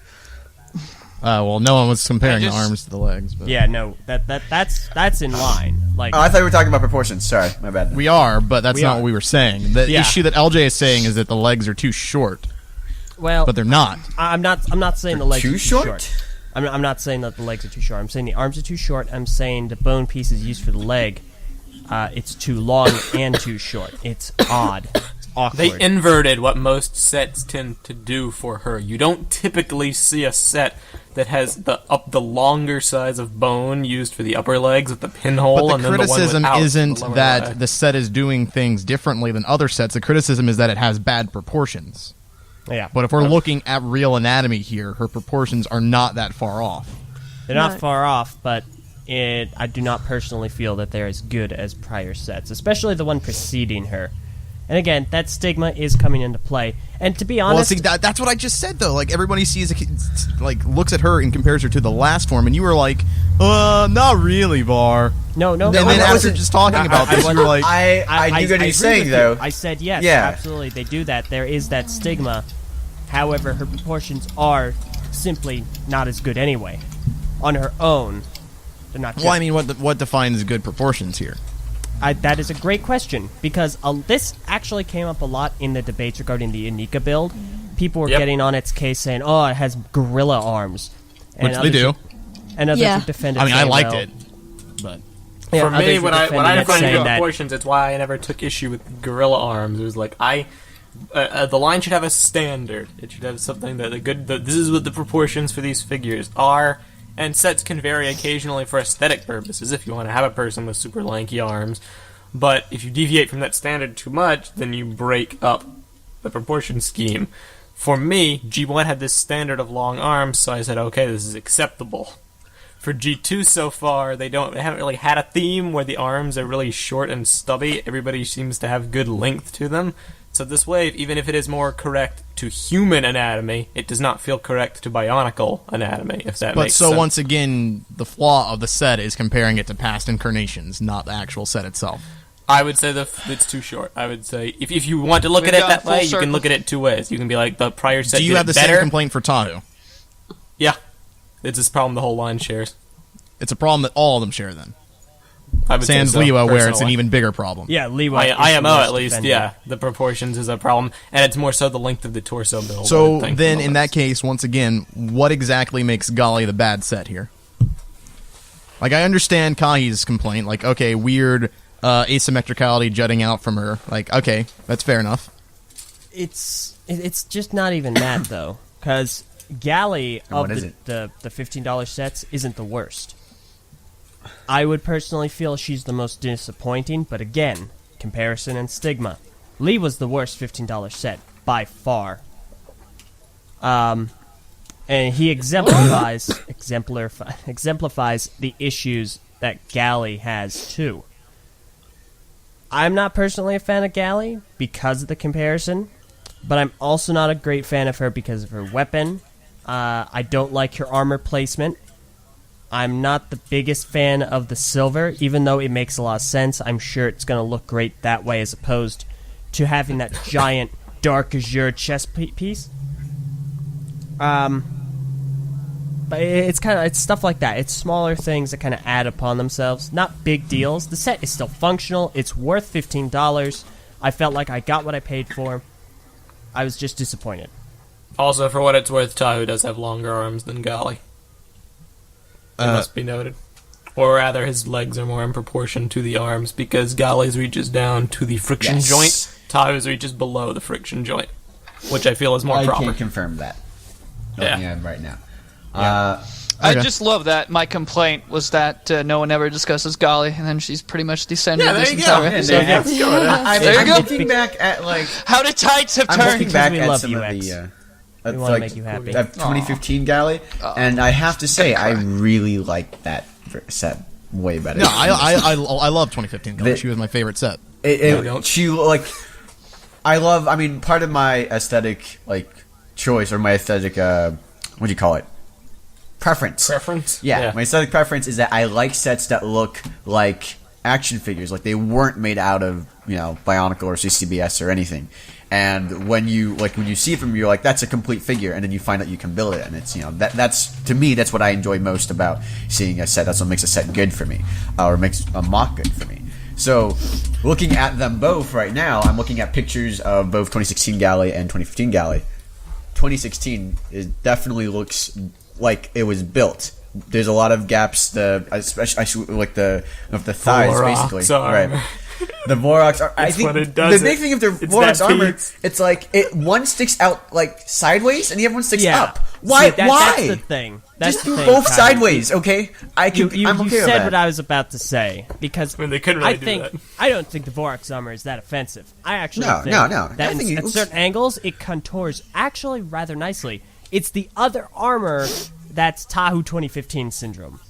Well, no one was comparing I just- the arms to the legs. But Yeah, no, that's in line. Like, Oh, I thought we were talking about proportions. Sorry, my bad. we are, but that's We not are. what we were saying. The Yeah. issue that LJ is saying is that the legs are too short, well, but they're not. I'm not saying the legs too are too short? short. I'm not saying that the legs are too short. I'm saying the arms are too short. I'm saying the bone pieces used for the leg, it's too long and too short. It's odd. It's awkward. They inverted what most sets tend to do for her. You don't typically see a set that has the longer size of bone used for the upper legs with the pinhole, But and the then criticism the one without isn't the lower that leg. the set is doing things differently than other sets. The criticism is that it has bad proportions. Yeah, But if we're looking at real anatomy here, her proportions are not that far off. they're not No. far off, but I do not personally feel that they're as good as prior sets, especially the one preceding her. And again, that stigma is coming into play. And to be Well, honest, see, that's what I just said, though. Like, everybody sees, like, looks at her and compares her to the last form, and you were like, not really, Var. no, And then I after wasn't- just talking about this, you were like, I knew what agree he's saying, with you. though. I said yes, Yeah. absolutely. They do that. There is that stigma. However, her proportions are simply not as good anyway. On her own, they're not good. well, I mean, what defines good proportions here? That is a great question, because this actually came up a lot in the debates regarding the Unica build. People were Yep. getting on its case saying, oh, it has gorilla arms. And Which they others do. would- And others Yeah. would defend it I mean, I saying, liked well, it, but yeah, For me, others were when I defending it, define saying good that proportions, it's why I never took issue with gorilla arms. It was like the line should have a standard. It should have something that this is what the proportions for these figures are. And sets can vary occasionally for aesthetic purposes if you want to have a person with super lanky arms. But if you deviate from that standard too much, then you break up the proportion scheme. For me, G1 had this standard of long arms, so I said, okay, this is acceptable. For G2 so far, they haven't really had a theme where the arms are really short and stubby. Everybody seems to have good length to them. So this wave, even if it is more correct to human anatomy, it does not feel correct to bionicle anatomy, if that But makes so sense. once again, the flaw of the set is comparing it to past incarnations, not the actual set itself. I would say it's too short. I would say if you want to look We've at it gone that full way, you circle. can look at it two ways. You can be like, the prior set Do you did have it the better. same complaint for Tahu? Yeah. It's this problem the whole line shares. It's a problem that all of them share then. I would Sans say so, Liwa, where it's an personally. even bigger problem. yeah, Leeway. IMO at least, yeah. The proportions is a problem, and it's more so the length of the torso build. I So would think, then, than in the that case, once again, what exactly makes Gali the bad set here? Like, I understand Kahi's complaint. Like, okay, weird asymmetricality jutting out from her. Like, okay, that's fair enough. It's just not even that though, because Galley of what is it? the $15 sets isn't the worst. I would personally feel she's the most disappointing, but again, comparison and stigma. Lee was the worst $15 set by far. And he exemplifies the issues that Galley has too. I'm not personally a fan of Galley because of the comparison, but I'm also not a great fan of her because of her weapon. I don't like her armor placement. I'm not the biggest fan of the silver, even though it makes a lot of sense. I'm sure it's going to look great that way as opposed to having that giant dark azure chest piece. But it's stuff like that. It's smaller things that kind of add upon themselves. Not big deals. The set is still functional. It's worth $15. I felt like I got what I paid for. I was just disappointed. Also, for what it's worth, Tahu does have longer arms than Gali. It must be noted. Or rather, his legs are more in proportion to the arms, because Gali's reaches down to the friction joint, Tahu's reaches below the friction joint, which I feel is more I proper. can't confirm that. Yeah. Looking at him right now. I Okay. just love that. My complaint was that no one ever discusses Gali, and then she's pretty much descended Yeah, there this you go. entire Yeah, episode. there you go. There you I'm go. looking back at like How the tides have I'm turned. looking back we at love some you, of X. the We want to make you happy. 2015 Galley, and I have to say I really like that set. way better. No, I love 2015 Gully. She was my favorite set. I mean, part of my aesthetic choice, or my aesthetic what do you call it? Preference. Yeah, my aesthetic preference is that I like sets that look like action figures, like they weren't made out of BIONICLE or CCBS or anything. And when you see them, you're like, that's a complete figure, and then you find out you can build it, and it's that's to me, that's what I enjoy most about seeing a set. That's what makes a set good for me, or makes a mock good for me. So, looking at them both right now, I'm looking at pictures of both 2016 Galley and 2015 Galley. 2016 definitely looks like it was built. There's a lot of gaps, especially like the thighs, Vorok's basically. armor. Right. The Vorok's armor. I think the big thing of the Vorok's armor, it's like one sticks out like sideways and the other one sticks up. Why? See, that's the thing. Just do both sideways, okay? I'm okay you with said that. what I was about to say, because they couldn't really do that. I don't think the Vorok's armor is that offensive. I actually think No. that I think at certain angles it contours actually rather nicely. It's the other armor that's Tahu 2015 syndrome.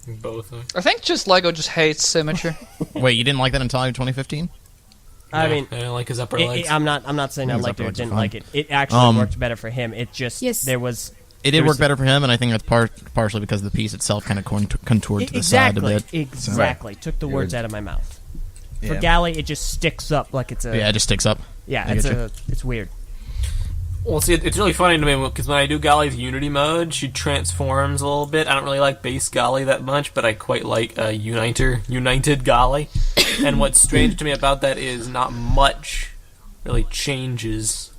Both. I think Lego just hates symmetry. Wait, you didn't like that in Tahu 2015? I mean, I don't like his upper legs. I'm not saying I liked it or didn't fine. like it. It actually worked better for him. It just Yes. there was. It did work better for him, and I think that's partially because the piece itself kind of contoured to the side a bit. Exactly. Took the words out of my mouth. For Yeah. Galley, it just sticks up like it's a. Yeah, it just sticks up. Yeah, I get you. it's weird. Well, see, it's really funny to me because when I do Golly's Unity mode, she transforms a little bit. I don't really like base Golly that much, but I quite like United Golly. And what's strange to me about that is not much really changes.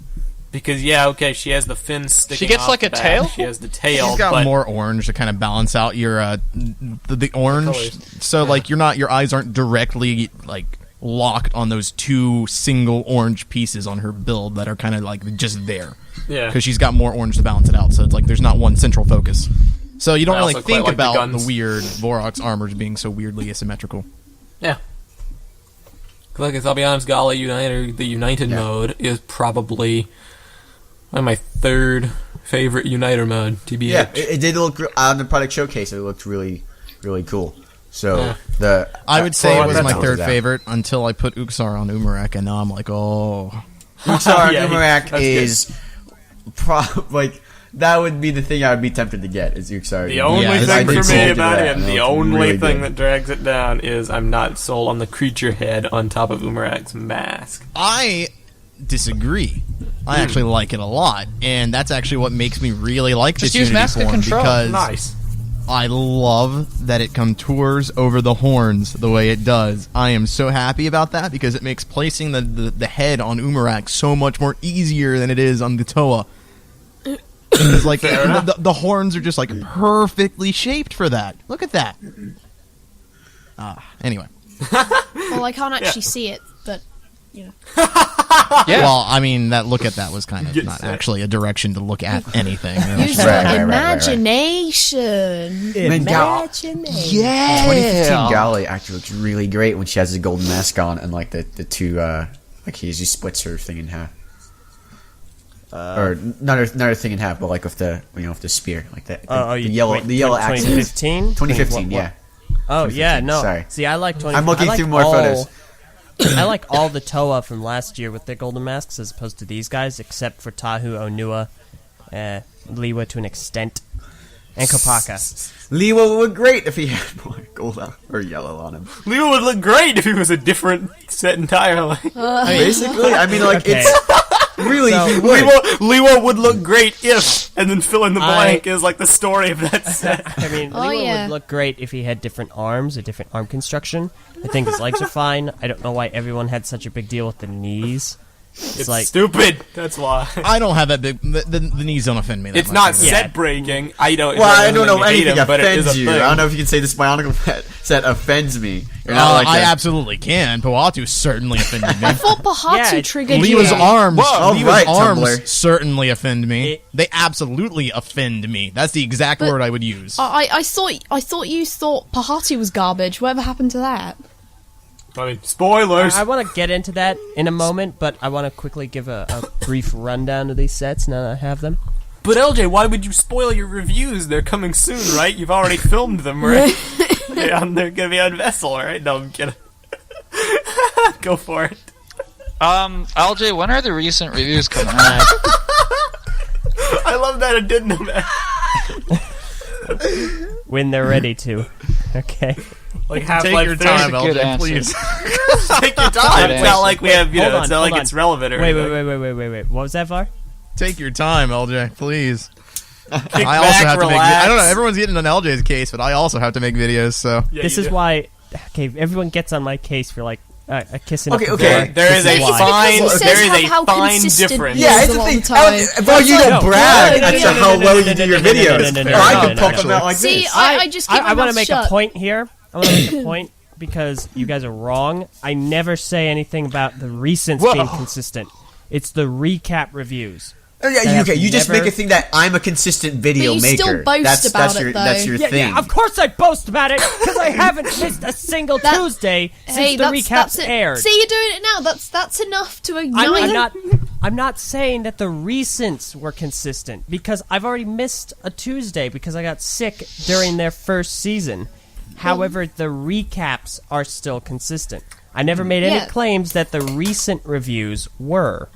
Because, she has the fins sticking She gets off like the a back. tail? She has the tail, She's got but more orange to kind of balance out your the orange. colors. So like your eyes aren't directly like locked on those two single orange pieces on her build that are kind of like just there. Yeah. Because she's got more orange to balance it out, so it's like there's not one central focus. So you don't I really also quite think like the about guns. the weird Vorok's armors being so weirdly asymmetrical. Yeah. Like, I'll be honest, Golly United, the United mode is probably my third favorite Uniter mode, TBH. Yeah, it did look on the product showcase. It looked really, really cool. So I would say it was my that's third that. favorite until I put Uxar on Umarak, and now I'm like, oh. Uxar Yeah, Umarak that's is that would be the thing I would be tempted to get is Uxar. The only Yeah, I thing did for see me it about that, him, and it the looked only really thing good. that drags it down is I'm not sold on the creature head on top of Umarak's mask. I disagree. I actually like it a lot, and that's actually what makes me really like Just this use Unity mask of form, control. because Nice. I love that it contours over the horns the way it does. I am so happy about that because it makes placing the head on Umarak so much more easier than it is on the Toa. It's like the horns are just like perfectly shaped for that. Look at that. Anyway. Well, I can't actually see it, but Yeah. Well, I mean, that look at that was kind of Get not set. actually a direction to look at anything. use your imagination. Imagination. Yeah. 2015 Galley actually looks really great when she has the golden mask on and like the two like he splits her thing in half. Or not her thing in half, but like with the with the spear, like the yellow wait, the yellow accents. 2015. 2015, yeah. Oh yeah, 2015, no. sorry. See, I like 20. I'm looking I like through more photos. I like all the Toa from last year with their golden masks as opposed to these guys, except for Tahu, Onua, Liwa to an extent, and Kopaka. Liwa would look great if he had more gold or yellow on him. Leo would look great if he was a different set entirely. Basically, I mean, like Okay. it's really So- he would. Leo would look great if, and then fill in the I- blank is like the story of that set. I mean, Oh, Liwa yeah. would look great if he had different arms, a different arm construction. I think his legs are fine. I don't know why everyone had such a big deal with the knees. It's like stupid. That's why. I don't have that big. The knees don't offend me. That It's much not either. set breaking. I don't. Well, I don't know if anything him, but it is offends a you. thing. I don't know if you can say this BIONICLE set offends me. You're not like I that. absolutely can. Poatu certainly offended me. I thought Pahatu Yeah, triggered you. Liwa's arms, Whoa, Liwa's right, arms Tumblr. certainly offend me. It- They absolutely offend me. That's the exact But- word I would use. I thought you thought Pahatu was garbage. Whatever happened to that? I mean, spoilers. I want to get into that in a moment, but I want to quickly give a brief rundown of these sets now that I have them. But LJ, why would you spoil your reviews? They're coming soon, right? You've already filmed them, right? They're gonna be on Vessel, right? No, I'm kidding. Go for it. Eljay, when are the recent reviews coming out? I love that addendum. When they're ready to. Okay. Like Take Half-Life your 3. time, Good LJ, answer. please. Take your time. It's not like we have, Hold it's not on, like it's relevant or Wait. anything. What was that, Var? Take your time, LJ, please. Kick I also back, have to make. relax. I don't know. Everyone's getting on LJ's case, but I also have to make videos. So Yeah, This you is do. why. Okay, everyone gets on my case for like a kissing. Okay, up okay. the bar. There is This a why. fine, Because he there says is a how fine consistent difference. he Yeah, is it's a the lot thing. of the time. Bro, you don't No. brag No, as to no, how well you do your videos. no, Or I no, can no, pump no. them out like See, this. I just keep my I want to mouth make shut. a point here. I want to make a point because you guys are wrong. I never say anything about the recents being consistent. It's the recap reviews. Oh, yeah, have okay, you just never- make a thing that I'm a consistent video But you maker. still boast that's about your it, though. that's your thing. Yeah, of course I boast about it because I haven't missed a single That- Tuesday since Hey, the that's recaps it. aired. See, you're doing it now. That's enough to ignite. I'm not saying that the recents were consistent because I've already missed a Tuesday because I got sick during their first season. However, the recaps are still consistent. I never made any Yeah. claims that the recent reviews were.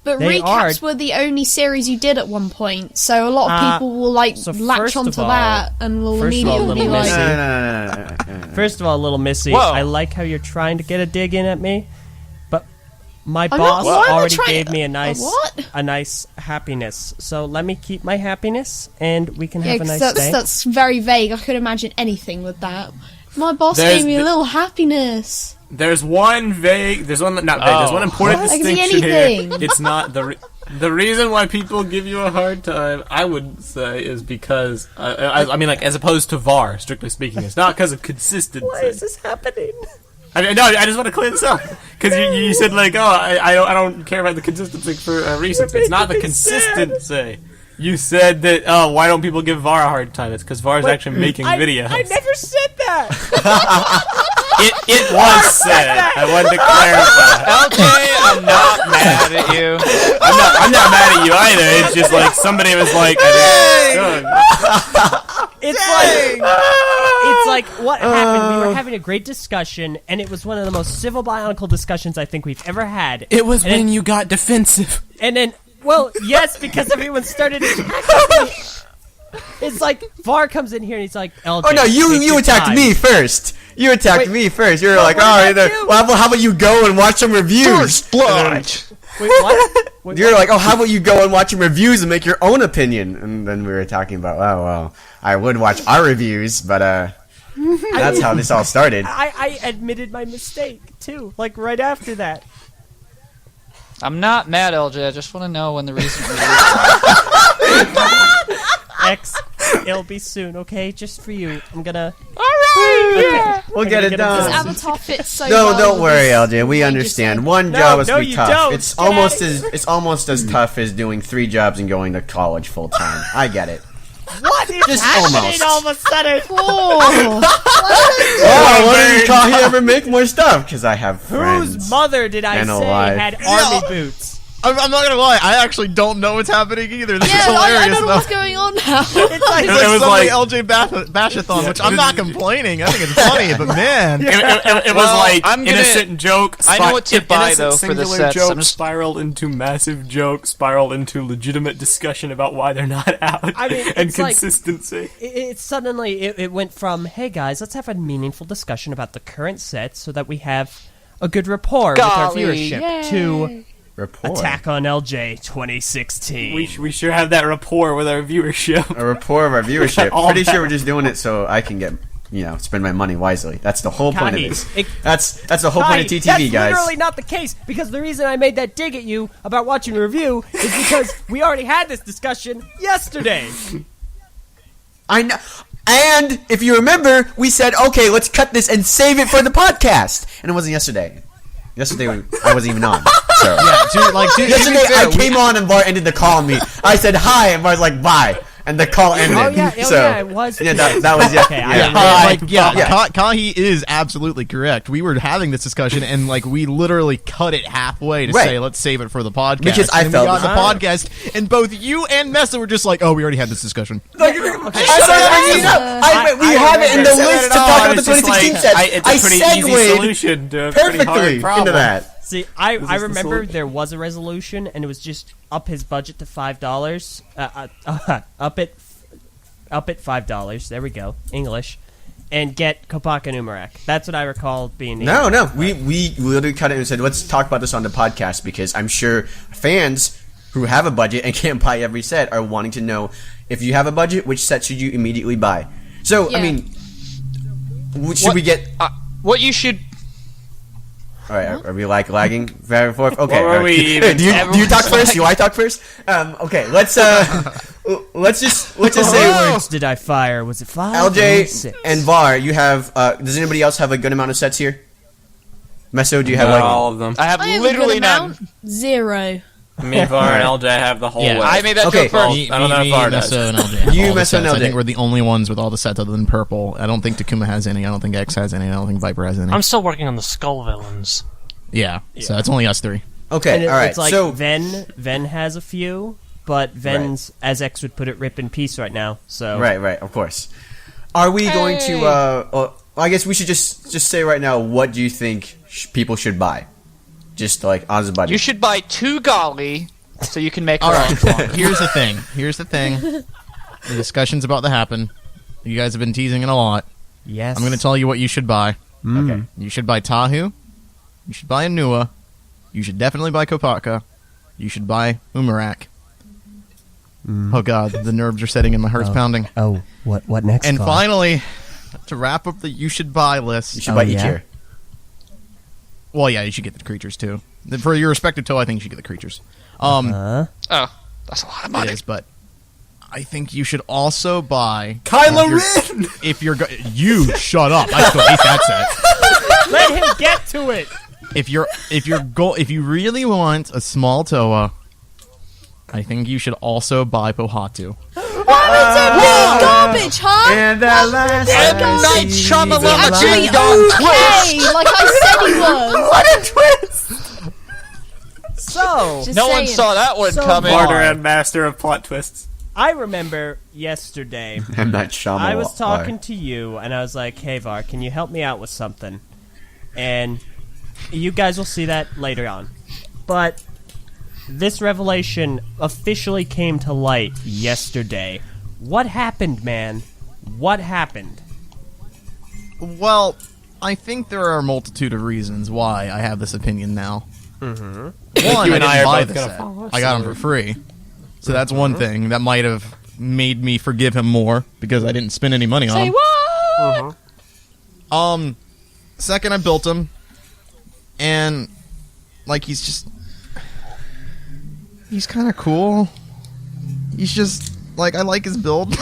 But They recaps are- were the only series you did at one point, so a lot of people will so latch first of onto all- that and will first of all, immediately be little like, missy. No. First of all, little Missy, Whoa. I like how you're trying to get a dig in at me, but my I'm boss not- why am I already trying- gave me what? a nice happiness. So let me keep my happiness, and we can yeah, have a 'cause nice day. that's very vague. I could imagine anything with that. My boss There's gave me a the- little happiness. There's one vague. There's one not vague. There's one important That could be distinction here. anything. It's not the reason why people give you a hard time. I would say is because I mean, like as opposed to VAR, strictly speaking, it's not because of consistency. Why is this happening? I mean, no, I just want to clear this up because you said like, oh, I don't care about the consistency for reasons. It's not the consistency. You said that, oh, why don't people give VAR a hard time? It's because VAR is actually making videos. I never said that. It was said. I wanted to clarify. Okay, I'm not mad at you. I'm not mad at you either. It's just like somebody was like, It's like what happened. We were having a great discussion, and it was one of the most civil bionicle discussions I think we've ever had. it was And when then- you got defensive. And then, well, yes, because everyone started attacking me. It's like VAR comes in here and he's like, "LJ, Oh no, take you your attacked time." me first. You attacked Wait, me first. You were but like, what all right, about you? well, how about you go and watch some reviews? Wait, what? Wait, You're what? like, oh, how about you go and watch some reviews and make your own opinion? And then we were talking about, oh, well, I would watch our reviews, but that's how this all started. I admitted my mistake too. Like right after that. I'm not mad, LJ. I just want to know when the recent X, it'll be soon, okay? Just for you. I'm gonna. We'll get it This done. avatar fits so No, well don't with worry, this LJ. We thing understand. just One No, job must no, be you tough. don't. It's Get almost outta as tough as doing 3 jobs and going to college full time. I get it. What is Just happening almost. all of a sudden? Oh, Oh, why didn't Kahi ever make more stuff? Because I have friends. Whose mother did I And a say life. had army boots? I'm not gonna lie. I actually don't know what's happening either. This yeah, is hilarious. I don't know though. what's going on now. It's like, It's like It was suddenly like- LJ Bashathon, which I'm not complaining. I think it's funny, but man, It was Well, like I'm gonna- innocent joke. I know what to buy, though, for the singular sets. joke I'm just- spiraled into massive joke, spiraled into legitimate discussion about why they're not out, I mean, and it's like- consistency. it suddenly it went from, hey guys, let's have a meaningful discussion about the current set so that we have a good rapport with our Golly, viewership to Rapport. Attack on LJ 2016. We sure have that rapport with our viewership. A rapport of our viewership. All Pretty that. sure we're just doing it so I can get, spend my money wisely. That's the whole point of Kahi, this. it- That's the whole point of Kahi, TTV, that's guys. literally not the case, because the reason I made that dig at you about watching a review is because we already had this discussion yesterday. I know. And if you remember, we said, okay, let's cut this and save it for the podcast. And it wasn't yesterday. Yesterday, I wasn't even on. So. yeah, to be Yesterday, fair, I came on and Bart ended the call on me. I said hi, and Bart's like, bye. and the call ended. It was. Yeah, that was Okay, Kahi is absolutely correct. We were having this discussion, and like we literally cut it halfway to say, "Let's save it for the podcast." Because I and felt we got the podcast, and both you and Meso were just like, "Oh, we already had this discussion." We have it in the list to talk about the 2016 sets. It's a pretty easy solution to a pretty hard perfectly problem. into that. See, I remember there was a resolution, and it was just up his budget to $5. Up it $5. There we go, English, and get Kopaka and Umarak. That's what I recall being. No. We literally cut it and said, let's talk about this on the podcast because I'm sure fans who have a budget and can't buy every set are wanting to know if you have a budget, which set should you immediately buy. So, I mean, should we get what you should? All right, are we lagging back and forth? Okay. What were we even do you talk first? Do I talk first? Okay, let's just say words did I fire? Was it 5? LJ 6? and VAR, you have. Does anybody else have a good amount of sets here? Meso, do you have Not like all of them? I have I have literally a good none. amount. 0. Me, VAR, and Eljay have the whole list. I made that Okay, joke first. I don't know if VAR does. Meso, and LJ. You, All the Meso, and sets. I LJ. think we're the only ones with all the sets other than purple. I don't think Takuma has any. I don't think X has any. I don't think Viper has any. I'm still working on the skull villains. Yeah, so it's only us 3. Okay, all right. It's like So Ven has a few, but Ven's, as X would put it, rip in peace right now. So right, of course. Are we going to? I guess we should just say right now. What do you think people should buy? Just like on the budget. You should buy 2 Golly so you can make All her right. own clock. Here's the thing. The discussion's about to happen. You guys have been teasing it a lot. yes, I'm going to tell you what you should buy. Okay. You should buy Tahu. You should buy Anua. You should definitely buy Kopaka. You should buy Umarak. Oh god, the nerves are setting in, my heart's pounding. Oh, what next? And Carl? finally, to wrap up the you should buy list. you should buy each yeah? here. Well, yeah, you should get the creatures too. For your respective toe, I think you should get the creatures. Oh, that's a lot of It money. is, but I think you should also buy Kylo Ren. If you're you shut up, I still hate that set. Let him get to it. If you really want a small Toa, I think you should also buy Pohatu. Garbage, huh? And that last Night Shyamalan Actually, okay, like I said he was. What a twist! So Just No one saying. saw that one So coming. far. Martyr and master of plot twists. I remember yesterday. I'm not Shyamalan. I was talking to you, and I was like, "Hey, Var, can you help me out with something?" And you guys will see that later on. But this revelation officially came to light yesterday. What happened, man? What happened? Well, I think there are a multitude of reasons why I have this opinion now. Mm-hmm. One, You I and I didn't are buy both the gonna set. follow us, I got him so- for free. So that's one thing that might have made me forgive him more because I didn't spend any money on Say him. what? Second, I built him, and like he's kind of cool. He's just like I like his build.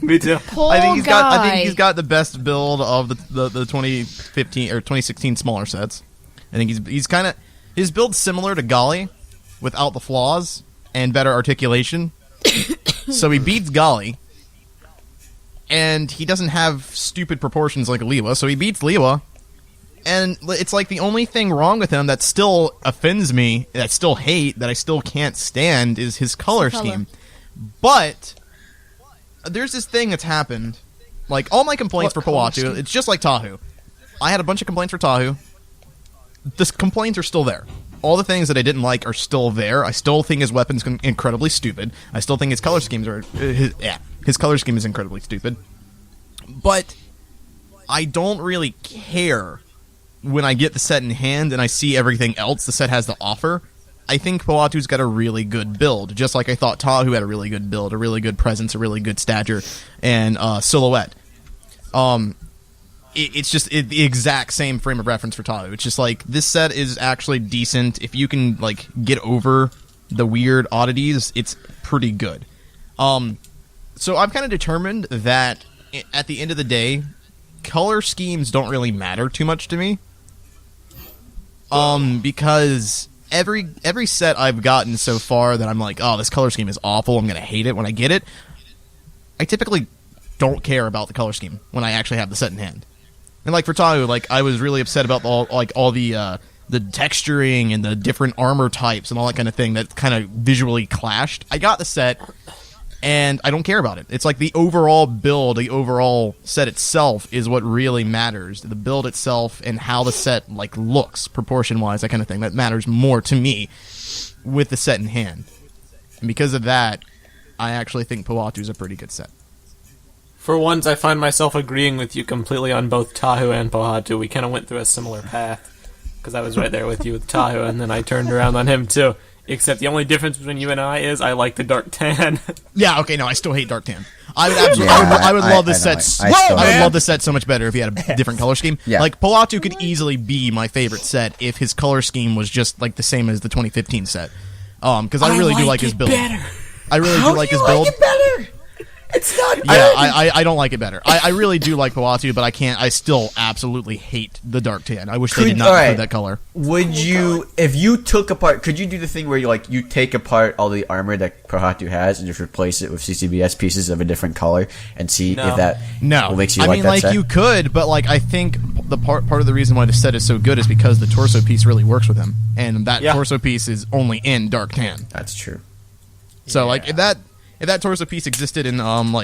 Me too. Poor I think guy. he's got the best build of the 2015 or 2016 smaller sets. I think he's kind of his build's similar to Golly, without the flaws and better articulation. So he beats Golly, and he doesn't have stupid proportions like Liwa. So he beats Liwa, and it's like the only thing wrong with him that still offends me, that I still hate, that I still can't stand, is his color color. scheme. But there's this thing that's happened. Like, all my complaints What for color Pohatu, scheme? it's just like Tahu. I had a bunch of complaints for Tahu. The complaints are still there. All the things that I didn't like are still there. I still think his weapon's incredibly stupid. I still think his color schemes are... his color scheme is incredibly stupid. But I don't really care when I get the set in hand and I see everything else the set has to offer. I think Pohatu's got a really good build, just like I thought Tahu had a really good build, a really good presence, a really good stature, and silhouette. It's just the exact same frame of reference for Tahu. It's just like, this set is actually decent. If you can like get over the weird oddities, it's pretty good. So I've kind of determined that at the end of the day, color schemes don't really matter too much to me. Because every set I've gotten so far that I'm like, oh, this color scheme is awful, I'm gonna hate it when I get it, I typically don't care about the color scheme when I actually have the set in hand. And like for Tahu, like I was really upset about all the texturing and the different armor types and all that kind of thing that kind of visually clashed. I got the set, and I don't care about it. It's like the overall build, the overall set itself is what really matters. The build itself and how the set like looks, proportion-wise, that kind of thing. That matters more to me with the set in hand. And because of that, I actually think Pohatu's a pretty good set. For once, I find myself agreeing with you completely on both Tahu and Pohatu. We kind of went through a similar path, because I was right there with you with Tahu, and then I turned around on him too. Except the only difference between you and I is I like the dark tan. Yeah, okay, no, I still hate dark tan. I would absolutely, I would love this set. I would love this set so much better if he had a different color scheme. Yeah. Like Pohatu could easily be my favorite set if his color scheme was just like the same as the 2015 set. Because I really do like his build. Better. I really do like his build. Like it better? It's not. Yeah, I don't like it better. I really do like Pohatu, but I still absolutely hate the dark tan. I wish they did not include that color. Would you, if you took apart, could you do the thing where you take apart all the armor that Pohatu has and just replace it with CCBS pieces of a different color and see if that makes you like that set? You could, but like I think the part of the reason why the set is so good is because the torso piece really works with him, and that torso piece is only in dark tan. That's true. So like if that torso piece existed in burnt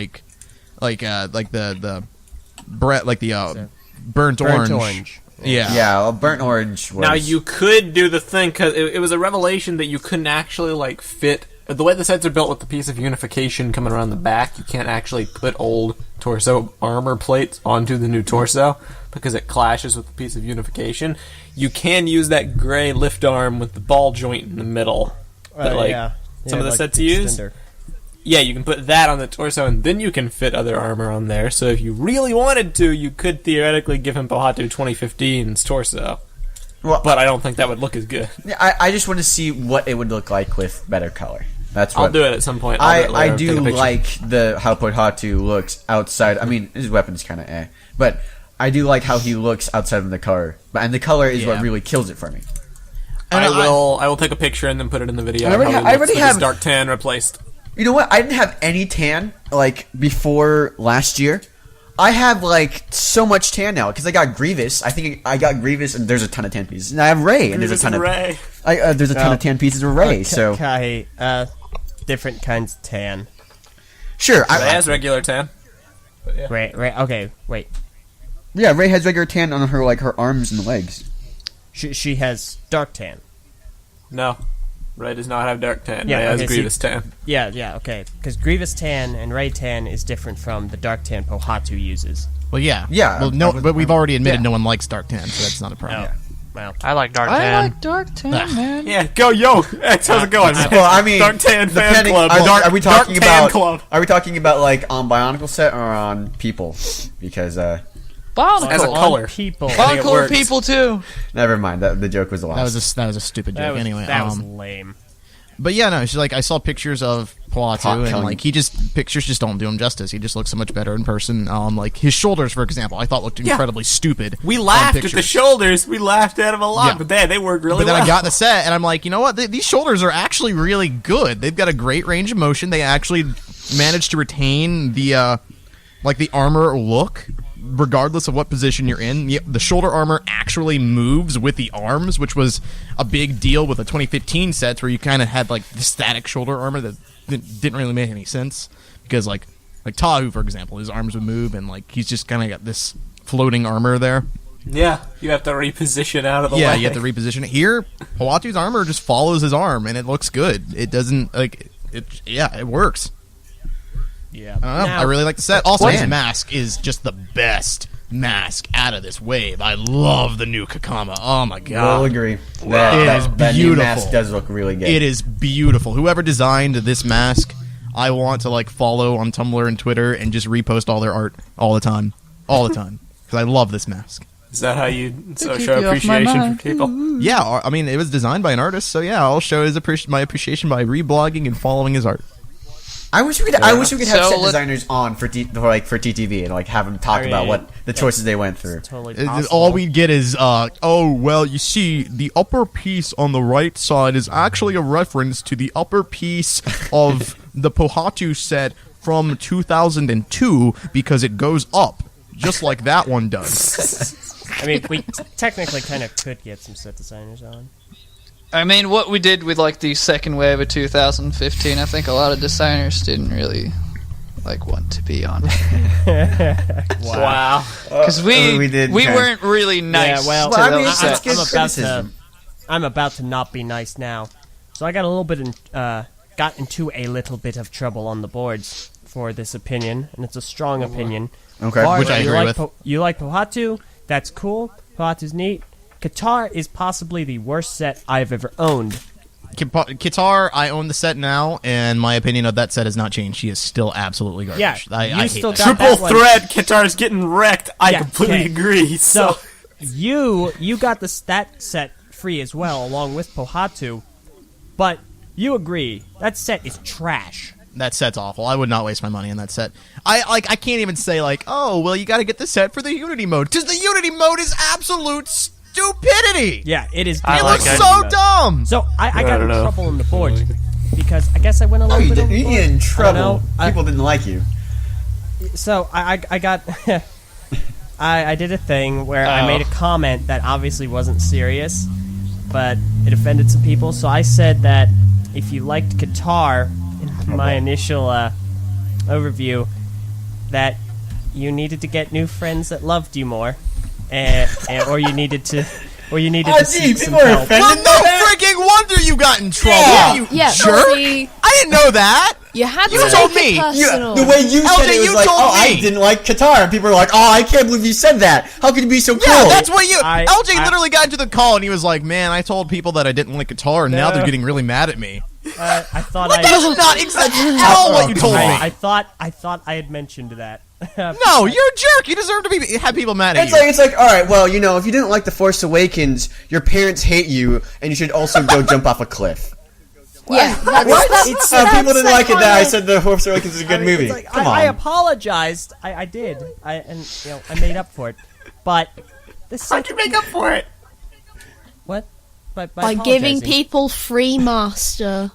orange. Yeah, well, burnt orange was... Now, you could do the thing, because it was a revelation that you couldn't actually, like, fit... The way the sets are built with the piece of unification coming around the back, you can't actually put old torso armor plates onto the new torso, because it clashes with the piece of unification. You can use that gray lift arm with the ball joint in the middle. Some of the sets you use... Yeah, you can put that on the torso, and then you can fit other armor on there. So if you really wanted to, you could theoretically give him Pohatu 2015's torso. Well, but I don't think that would look as good. I just want to see what it would look like with better color. That's what I'll do it at some point. I do like how Pohatu looks outside. I mean, his weapon's kind of but I do like how he looks outside of the color. And the color is what really kills it for me. And I will take a picture and then put it in the video. I already have dark tan replaced. You know what? I didn't have any tan, like, before last year. I have, like, so much tan now, because I got Grievous. I think I got Grievous, and there's a ton of tan pieces. And I have Ray, and there's a ton of... there's a ton of tan pieces with Ray, so... Kahi, different kinds of tan. Sure. Ray has regular tan. Yeah. Ray, okay, wait. Yeah, Ray has regular tan on her, like, her arms and legs. She has dark tan. No. Ray does not have dark tan. Ray has Grievous tan. Yeah, okay. Because Grievous tan and Ray tan is different from the dark tan Pohatu uses. Well, yeah. Yeah. Well, but we've already admitted no one likes dark tan, so that's not a problem. Yeah. Well, I like dark tan. I like dark tan, man. Yeah, go, yo! How's it going? Well, I mean... Dark tan fan club. Are we talking dark tan club. Are we talking about, like, on BIONICLE set or on people? Because, BIONICLE as a color. People. BIONICLE people, too. Never mind. The joke was lost. That was a stupid joke. Anyway, that was lame. But yeah, no, she's like, I saw pictures of Pohatu, and like pictures just don't do him justice. He just looks so much better in person. Like his shoulders, for example, I thought looked incredibly stupid. We laughed at the shoulders. We laughed at him a lot, but they worked really well. But then I got the set, and I'm like, you know what? These shoulders are actually really good. They've got a great range of motion. They actually managed to retain the armor look, regardless of what position you're in. The shoulder armor actually moves with the arms, which was a big deal with the 2015 sets where you kind of had like the static shoulder armor that didn't really make any sense, because like Tahu, for example, his arms would move, and like he's just kind of got this floating armor there. Yeah, you have to reposition out of the way. Yeah, you have to reposition it. Here, Pohatu's armor just follows his arm, and it looks good. It doesn't it works. Yeah, I don't know. I really like the set. Also, his mask is just the best mask out of this wave. I love the new Takuma. Oh my god. We'll agree. That new mask does look really good. It is beautiful. Whoever designed this mask, I want to like follow on Tumblr and Twitter and just repost all their art all the time. Because I love this mask. Is that how you show appreciation for people? Yeah, I mean, it was designed by an artist, so yeah, I'll show my appreciation by reblogging and following his art. I wish we could have set designers on for TTV and like have them talk about what the choices they went through. Totally possible. All we'd get is, you see, the upper piece on the right side is actually a reference to the upper piece of the Pohatu set from 2002 because it goes up, just like that one does. I mean, we technically kind of could get some set designers on. I mean, what we did with like the second wave of 2015, I think a lot of designers didn't really want to be on it. Wow. Because we weren't really nice. Yeah, well, to I mean, those it's sets. good criticism. I'm about to not be nice now. So I got a little bit got into a little bit of trouble on the boards for this opinion, and it's a strong opinion. Okay. Bard, Which I you agree like with. You like Pohatu? That's cool. Pohatu's neat. Qatar is possibly the worst set I've ever owned. Qatar, I own the set now, and my opinion of that set has not changed. She is still absolutely garbage. Yeah, I you hate still that. got Triple that one. threat, Qatar's getting wrecked. I Yeah, completely okay. agree. So you got that set free as well, along with Pohatu, but you agree that set is trash. That set's awful. I would not waste my money on that set. I can't even say oh, well, you got to get the set for the Unity mode, because the Unity mode is absolute stupidity. Yeah, it is. I It like looks it. so dumb. So I got don't in know. trouble in the board because I guess I went a No, little you bit didn't. You overboard. get in I trouble. don't know. People didn't like you. So I got I did a thing where I made a comment that obviously wasn't serious, but it offended some people. So I said that if you liked Qatar in my initial overview, that you needed to get new friends that loved you more, or you needed to seek some people are help. offended. Well, no freaking wonder you got in trouble. Yeah. You Yeah, jerk. see, I didn't know that. you had You to told make me. it personal. The way you said Eljay, it was you like, told oh, I me. didn't like Qatar. And people were like, oh, I can't believe you said that. How could you be so cool? Yeah, that's what you. I- LJ I- literally got into the call and he was like, "Man, I told people that I didn't like guitar, and now they're getting really mad at me." I thought That's not exactly at all what you told me. I thought I had mentioned that. No, you're a jerk. You deserve to have people mad at you. It's like, all right, well, if you didn't like The Force Awakens, your parents hate you, and you should also go jump off a cliff. Yeah, that's People didn't like it that I kinda- said The Force Awakens is a good movie. It's like, Come I on. apologized. I did. I made up for it. But this How'd you make up for it? what? By by giving apologizing. people free master.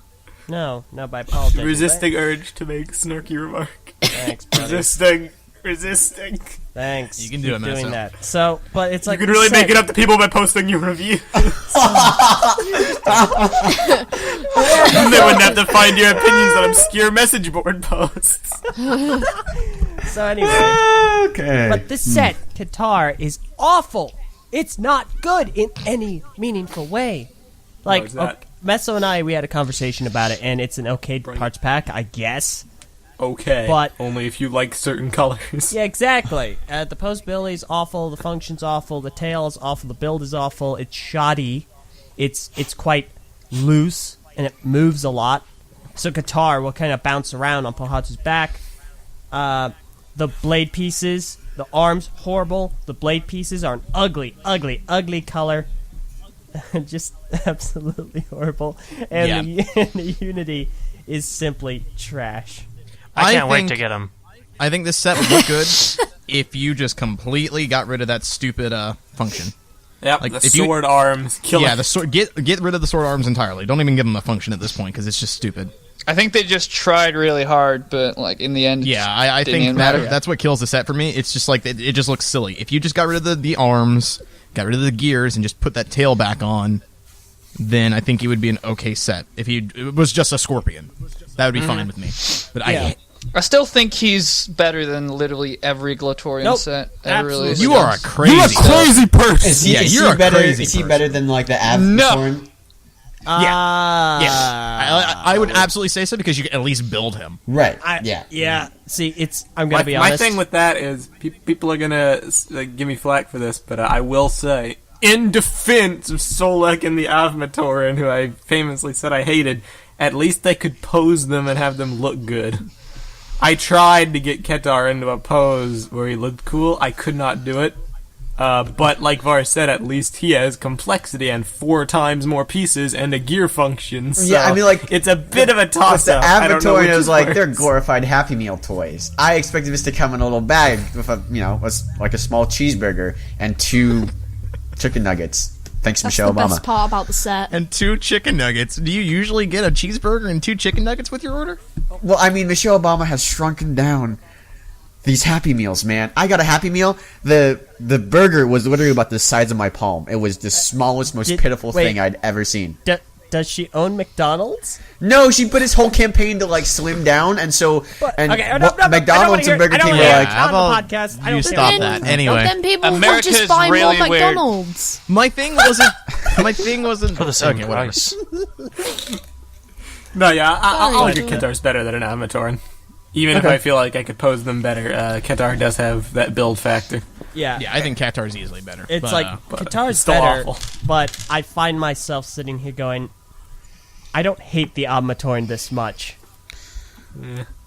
No, by apologizing. Resisting urge to make snarky remark. Thanks, buddy. Resisting. Thanks. You can do Keep it, doing Meso. that. So, but it's like You can really said, make it up to people by posting your review. And they wouldn't have to find your opinions on obscure message board posts. So anyway, Okay. but this set, Qatar, is awful. It's not good in any meaningful way. Like, is that? Meso and I, we had a conversation about it, and it's an okay parts pack, I guess. Okay, But- only if you like certain colors. Yeah, exactly. The postability is awful, the function's awful, the tail is awful, the build is awful, it's shoddy, it's quite loose, and it moves a lot. So Qatar will kind of bounce around on Pohatu's back. The blade pieces, the arms, horrible. The blade pieces are an ugly, ugly, ugly color. Just absolutely horrible. And the Unity is simply trash. I can't wait think- to get them. I think this set would look good if you just completely got rid of that stupid function. Yep, Like, the if you- sword arms. Kill Yeah, it. the sword. Get rid of the sword arms entirely. Don't even give them a function at this point because it's just stupid. I think they just tried really hard, but in the end, Yeah, I didn't think even matter. that's what kills the set for me. It's just like it just looks silly. If you just got rid of the arms, got rid of the gears, and just put that tail back on, then I think it would be an okay set. If it was just a scorpion, that would be fine with me. But Yeah. I still think he's better than literally every Glatorian Nope. set ever Absolutely. released. you are a crazy. person. Is he, Yeah, is you're he a better? crazy Is he person. better than the Av? No. Thorn? Yes, I would absolutely say so because you can at least build him. Right. Yeah. yeah. See, I'm gonna be My honest. thing with that is people are gonna give me flack for this, but I will say, in defense of Solek and the Avmatoran, who I famously said I hated, at least they could pose them and have them look good. I tried to get Ketar into a pose where he looked cool. I could not do it. But like Var said, at least he has complexity and 4 times more pieces and a gear function. So Yeah, I mean, like, it's a bit of a With the toss-up. I don't know Avatar, which it was is like worse. they're glorified Happy Meal toys. I expected this to come in a little bag with a small cheeseburger and 2 chicken nuggets. Thanks, That's Michelle the Obama. best part about the set. And 2 chicken nuggets. Do you usually get a cheeseburger and 2 chicken nuggets with your order? Well, I mean, Michelle Obama has shrunken down these Happy Meals, man. I got a Happy Meal. The burger was literally about the size of my palm. It was the smallest, most pitiful wait. thing I'd ever seen. Does she own McDonald's? No, she put his whole campaign to like slim down, and so McDonald's and Burger King were like, how about podcast. I you don't stop Then- that? But Anyway, then people will America's just buy really more weird. McDonald's. my thing wasn't. For the same okay, whatever. price. No, yeah, I'll Sorry. argue Katar's better than an Amatoran. Even if I feel like I could pose them better, Katar does have that build factor. Yeah. Yeah, I think Qatar's easily better. It's but, like but Qatar's it's still better, awful. but I find myself sitting here going, I don't hate the Amatoran this much.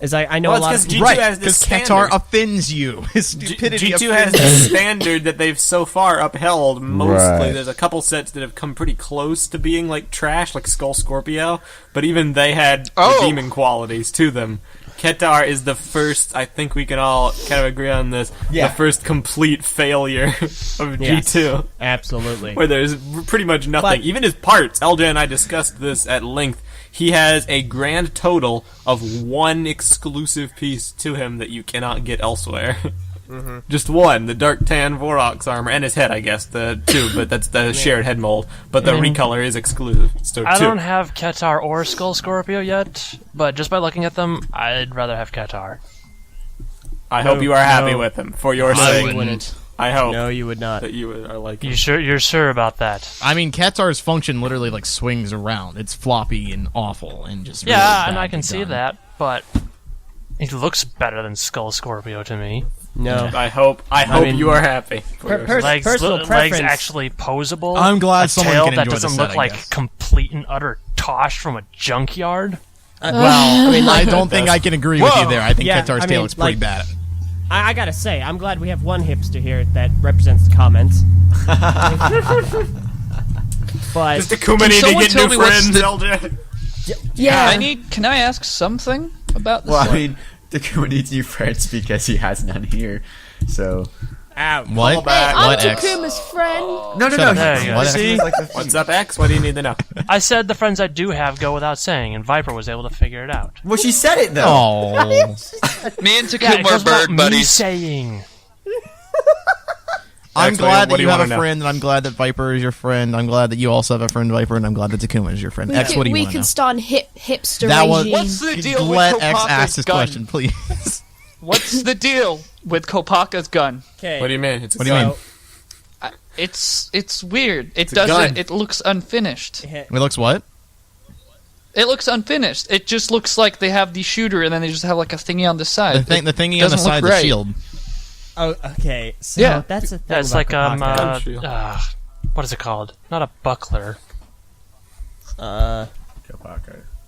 As I know Well, a lot it's of 'cause G2 right, has this because Qatar standard. offends you. His stupidity G2 offends has this standard that they've so far upheld. Mostly, Right. there's a couple sets that have come pretty close to being like trash, like Skull Scorpio, but even they had redeeming qualities to them. Qatar is the first, I think we can all kind of agree on this, Yeah. the first complete failure of G2. Absolutely. Where there's pretty much nothing. But- Even his parts, Eljay and I discussed this at length. He has a grand total of 1 exclusive piece to him that you cannot get elsewhere. Just 1, the dark tan Vorox armor, and his head, I guess, the 2, but that's the shared head mold. But the recolor is exclusive. So I 2. don't have Qatar or Skull Scorpio yet, but just by looking at them, I'd rather have Qatar. I hope you are happy no. with him, for your I sake. wouldn't. I hope No, you would not. that you are like him. You're sure about that? I mean, Qatar's function literally like swings around. It's floppy and awful and just Yeah, really and I badly can see done. that, but he looks better than Skull Scorpio to me. No. I hope mean, you are happy. For per- your per- sake. personal Legs preference. actually posable. I'm glad a someone tail can that enjoy doesn't the look set, I like guess. complete and utter tosh from a junkyard. Well, I mean, I like, don't think I can agree with you there. I think Yeah, Qatar's I tail mean, looks pretty like- bad. I gotta say, I'm glad we have one hipster here that represents the comments. But Does Takuma need to someone get tell new me what's friends, the- Eljay? Yeah. Can I ask something about this? well, I mean, Takuma needs new friends because he has none here. So ow. What? back. I'm What, X? Takuma's friend. no. There you go. What? See? What's up, X? What do you need to know? I said the friends I do have go without saying, and Viper was able to figure it out. Well, she said it though. Oh, Me and Yeah, Takuma it are goes without bird me buddies. saying. I'm X, glad what that do you you have wanna a know? friend, and I'm glad that Viper is your friend. I'm glad that you also have a friend, Viper, and I'm glad that Takuma is your friend. X, what do you we want to could know? start a hipster That was- regime. What's the deal Let with X ask Kopaka's this gun? question, please. What's the deal with Kopaka's gun? Okay. What do you mean? It's a What do you mean? It's weird. It a gun. doesn't. It looks unfinished. It looks what? It looks unfinished. It just looks like they have the shooter and then they just have like a thingy on the side. The thingy on the doesn't look side of the right. shield. Oh, okay. So Yeah. that's a thing. Yeah, it's about like Kopaka. what is it called? Not a buckler.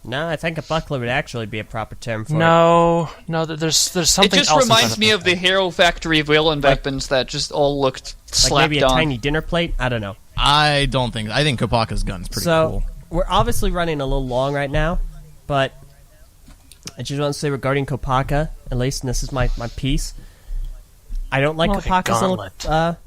No, I think a buckler would actually be a proper term for it. No, there's something It just else. in front reminds me of the Hero Factory villain weapons that just all looked Like slapped maybe a on. tiny dinner plate. I don't know. I think Kopaka's gun's pretty So cool. we're obviously running a little long right now, but I just want to say regarding Kopaka, at least, and this is my piece. I don't like More like a Kopaka's gauntlet.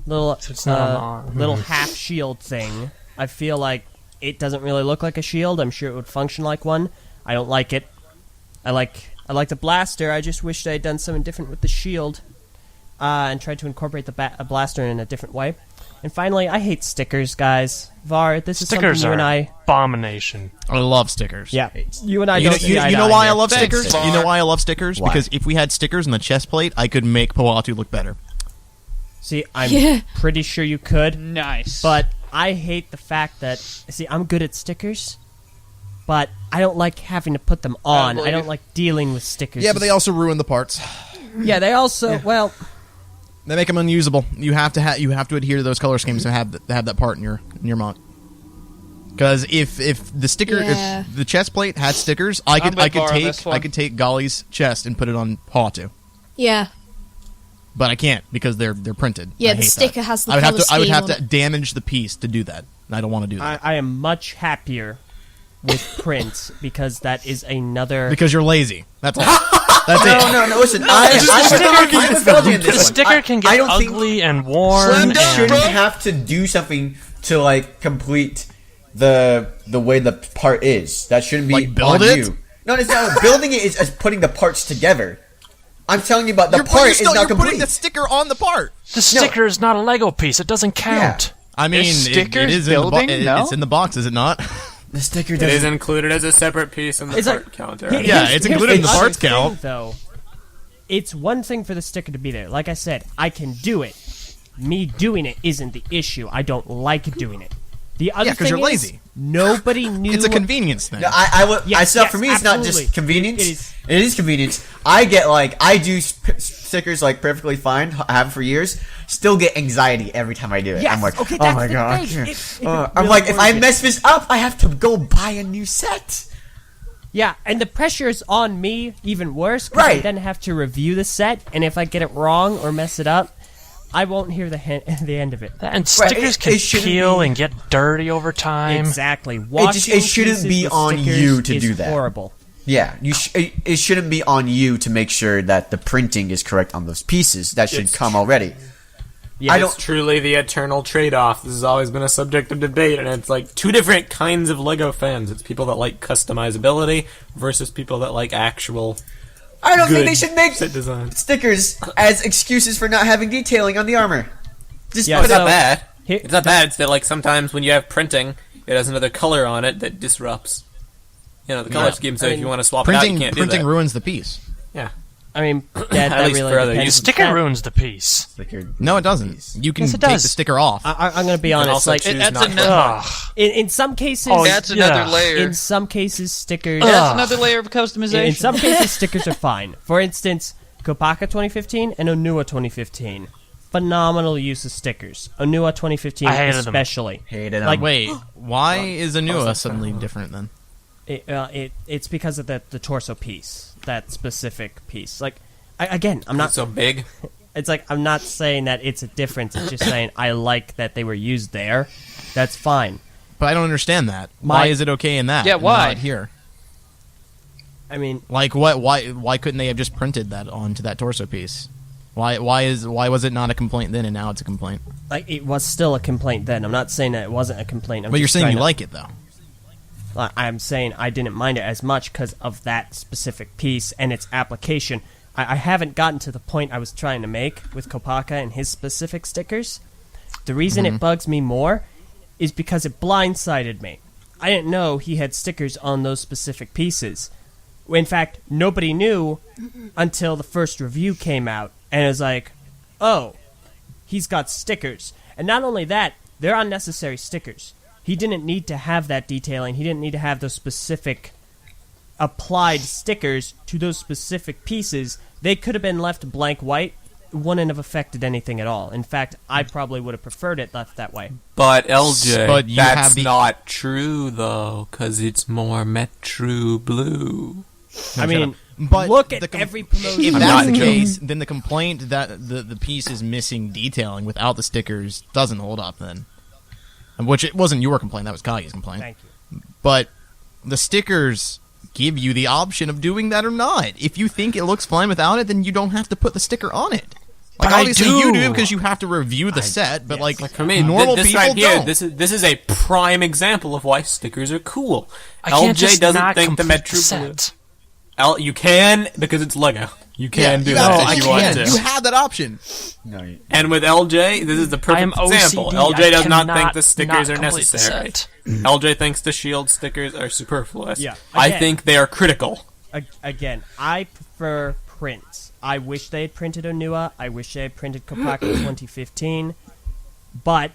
little not an arm. little half shield thing. I feel like it doesn't really look like a shield. I'm sure it would function like one. I don't like it. I like the blaster. I just wish they had done something different with the shield, and tried to incorporate the blaster in a different way. And finally, I hate stickers, guys. Var, this is Stickers something you are and I. I abomination. love stickers. Yeah, you and I You know, don't see eye to know eye why I here. love Thanks, stickers? Var. You know why I love stickers? Why? Because if we had stickers on the chest plate, I could make Poatu look better. See, I'm Yeah. pretty sure you could, Nice. but I hate the fact that see, I'm good at stickers, but I don't like having to put them on. believe I don't it. like dealing with stickers. Yeah, but they also ruin the parts. yeah, they also well, They make them unusable. You have to adhere to those color schemes to have that part in your mod. Because if the sticker, Yeah. if the chest plate had stickers, I could with Var on this one. take Golly's chest and put it on Hatu. Yeah. But I can't because they're printed. Yeah, I the hate sticker that. has the I would have colour to I would scheme have on to damage the piece to do that. And I don't want to do that I am much happier with prints because that is another. because you're lazy. That's all. That's it. No. Listen, The I'm with Eljay in the this one. sticker can I get don't think ugly and worn. you And shouldn't have to do something to like complete the way the part is. That shouldn't be Like, build on it? you. No, it's not. Building it is as putting the parts together. I'm telling you about the You're part is not putting complete. the sticker on the part. the sticker is not a Lego piece. It doesn't count. I mean, Is it stickers is building? No? it's in the box, is it not? The sticker It is doesn't. included as a separate piece in the It's part like- counter. Yeah, it's included in the other parts thing, count. Though, it's one thing for the sticker to be there. Like I said, I can do it. Me doing it isn't the issue. I don't like doing it. The other Yeah, 'cause thing you're is, lazy. Nobody knew. It's a convenience thing. No, I Yes, saw yes, for me it's not absolutely. just convenience. It is. It is convenience. I get like I do stickers like perfectly fine. I have for years. Still get anxiety every time I do it. Yes, I'm like, okay, oh that's my the god. thing. I'm really like, if I worries me. mess this up, I have to go buy a new set. Yeah, and the pressure is on me even worse because I Right. then have to review the set, and if I get it wrong or mess it up, I won't hear the end of it. And stickers it can shouldn't peel be- and get dirty over time. Exactly. it Washing shouldn't pieces be with on stickers you to is do that. Horrible. Yeah, it shouldn't be on you to make sure that the printing is correct on those pieces. That should come already. Yeah, I It's truly the eternal trade-off. This has always been a subject of debate, and it's like two different kinds of Lego fans. It's people that like customizability versus people that like actual I don't think good they should make set design. stickers as excuses for not having detailing on the armor. Just Yeah, put It's up. not bad. Here- It's not bad. It's that like sometimes when you have printing, it has another color on it that disrupts. You know, the color scheme. So I if mean, you want to swap it out, you Printing can't do printing that. ruins the piece. Yeah. I mean, that At least really for other depends. uses. Sticker ruins the piece. No, it doesn't. You can Yes, it take does. the sticker off. I'm going to be honest. also Like choose that's not to. another- Ugh. in some cases, Oh, That's yeah. another layer. in some cases, stickers. That's another layer of customization. In some cases, stickers are fine. For instance, Kopaka 2015 and Onua 2015. Phenomenal use of stickers. Onua 2015 I hated them. especially. Hated Like, Wait, why is Anua suddenly different then? It's because of the torso piece, that specific piece. Like, I'm not. It's so big. It's like I'm not saying that it's a difference. It's just saying I like that they were used there. That's fine. But I don't understand that. My- Why is it okay in that? Yeah, and why? not here? I mean, Like what? Why couldn't they have just printed that onto that torso piece? Why was it not a complaint then and now it's a complaint? like it was still a complaint then. I'm not saying that it wasn't a complaint. But you're saying you like it though. I'm saying I didn't mind it as much because of that specific piece and its application. I haven't gotten to the point I was trying to make with Kopaka and his specific stickers. The reason it bugs me more is because it blindsided me. I didn't know he had stickers on those specific pieces. In fact, nobody knew until the first review came out, and it was like, oh, he's got stickers. And not only that, they're unnecessary stickers. He didn't need to have that detailing. He didn't need to have those specific applied stickers to those specific pieces. They could have been left blank white. It wouldn't have affected anything at all. In fact, I probably would have preferred it left that way. But LJ, But you that's have the- not true though, because it's more Metro Blue. I mean, But look the at com- every promotion. If I'm that's not the joking. case, then the complaint that the piece is missing detailing without the stickers doesn't hold up then. Which it wasn't your complaint, that was Kahi's complaint. Thank you. But the stickers give you the option of doing that or not. If you think it looks fine without it, then you don't have to put the sticker on it. Like But I obviously you do. do because you have to review the set, but like For me, normal this people right here, don't. this is a prime example of why stickers are cool. I can't LJ just doesn't not think the complete Metro Blue. set. You can because it's Lego. You can do you that have- if you I want can. to. You have that option. No, you- And with LJ, this is the I am perfect example. OCD. LJ does I not think cannot the stickers not are complete the necessary. set. LJ thinks the shield stickers are superfluous. Yeah. I Again. think they are critical. Again, I prefer prints. I wish they had printed Onua. I wish they had printed Kopaka 2015. But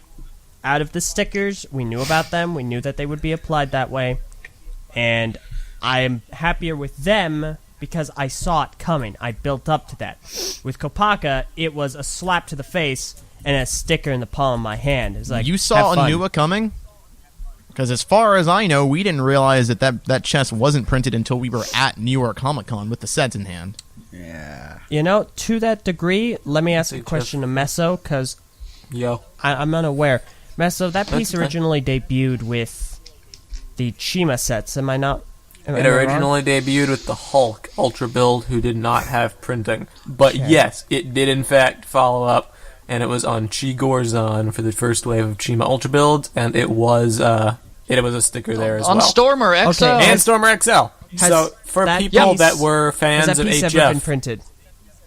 out of the stickers, we knew about them. We knew that they would be applied that way. And I am happier with them because I saw it coming. I built up to that. With Kopaka, it was a slap to the face and a sticker in the palm of my hand. It's like, You saw have fun. Anua coming? Because as far as I know, we didn't realize that chest wasn't printed until we were at New York Comic Con with the sets in hand. yeah. You know, to that degree, let me ask a Big question to Meso, because Yo. I'm unaware. Meso, that piece okay. originally debuted with the Chima sets, am I not? It originally debuted with the Hulk Ultra build, who did not have printing. But yes, it did in fact follow up, and it was on Chi Gorzon for the first wave of Chima Ultra builds, and it was a sticker there as well. On Stormer XL. Okay. And Stormer XL. So for people that were fans has that of piece HF, ever been printed?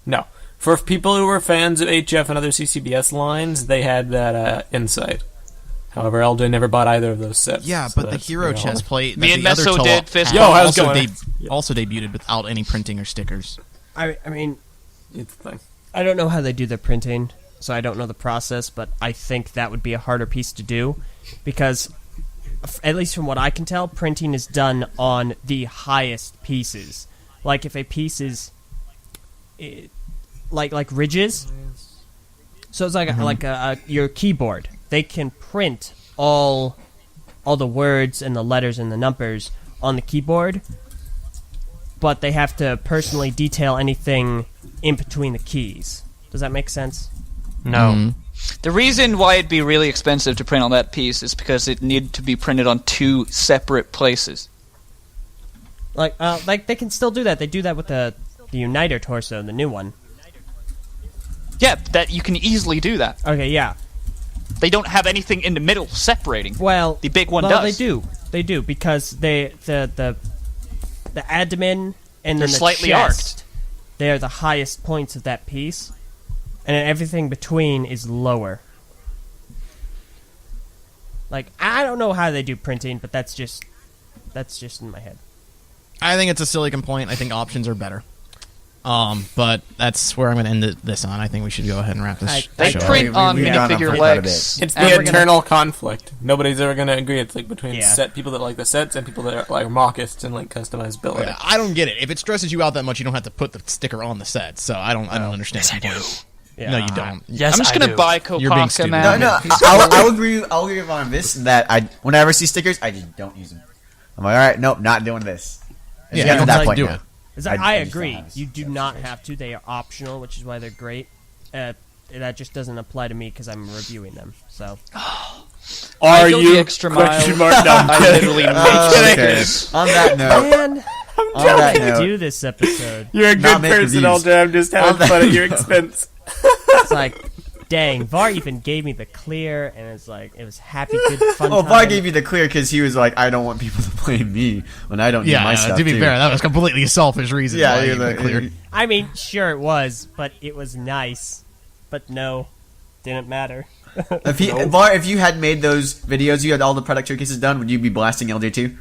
no. For people who were fans of HF and other CCBS lines, they had that Insight. However, Eljay never bought either of those sets. Yeah, so but the that's hero irrelevant. chest plate Me that and the other Meso Toa did fist had bump. Yo, how's it also, going? also debuted without any printing or stickers. I mean, It's the thing. I don't know how they do their printing, so I don't know the process, but I think that would be a harder piece to do because, at least from what I can tell, printing is done on the highest pieces. Like if a piece is like ridges, so it's like your keyboard. They can print all the words and the letters and the numbers on the keyboard, but they have to personally detail anything in between the keys. Does that make sense? No. The reason why it'd be really expensive to print on that piece is because it needed to be printed on 2 separate places. Like they can still do that. They do that with the Uniter torso, the new one. Yeah, that you can easily do that. Okay, yeah. They don't have anything in the middle separating. Well, The big one well, does. They do because the abdomen and They're then the slightly chest, they're the highest points of that piece, and then everything between is lower. Like I don't know how they do printing, but that's just in my head. I think it's a silly complaint. I think options are better. But that's where I'm going to end this on. I think we should go ahead and wrap this They show print up. on we've gone on minifigure for quite a legs. It's And the we're gonna- eternal conflict. Nobody's ever going to agree. It's like between Yeah. people that like the sets and people that are like mockists and like customizability. I don't get it. If it stresses you out that much, you don't have to put the sticker on the set. So I don't understand. Yes, I do. Yeah. No, you don't. Yes, I'm just I gonna do. buy You're being Kopaka, stupid. man. No, I'll agree on this that whenever I ever see stickers, I just don't use them. I'm like, all right, nope, not doing this. It's Yeah, getting to that's that how you point do now. it. I just don't agree. have a You do not have to. They are optional, which is why they're great. That just doesn't apply to me because I'm reviewing them. So Are I go you? the extra mile. Question mark. No, I'm I kidding. literally make Okay. stickers. On that note, man, on that I note, do this episode. You're a Not good make person, reviews. Eljay. I'm just having On that fun at your note. expense. It's like, dang, Var even gave me the clear, and it's like it was happy, good fun. well, time. Var gave you the clear because he was like, I don't want people to blame me when I don't use my stuff to be too. fair, that was completely a selfish reason. Yeah, why you're you like, cleared. I mean, sure it was, but it was nice. But no, didn't matter. Var, if you had made those videos, you had all the product showcases done, would you be blasting LJ too?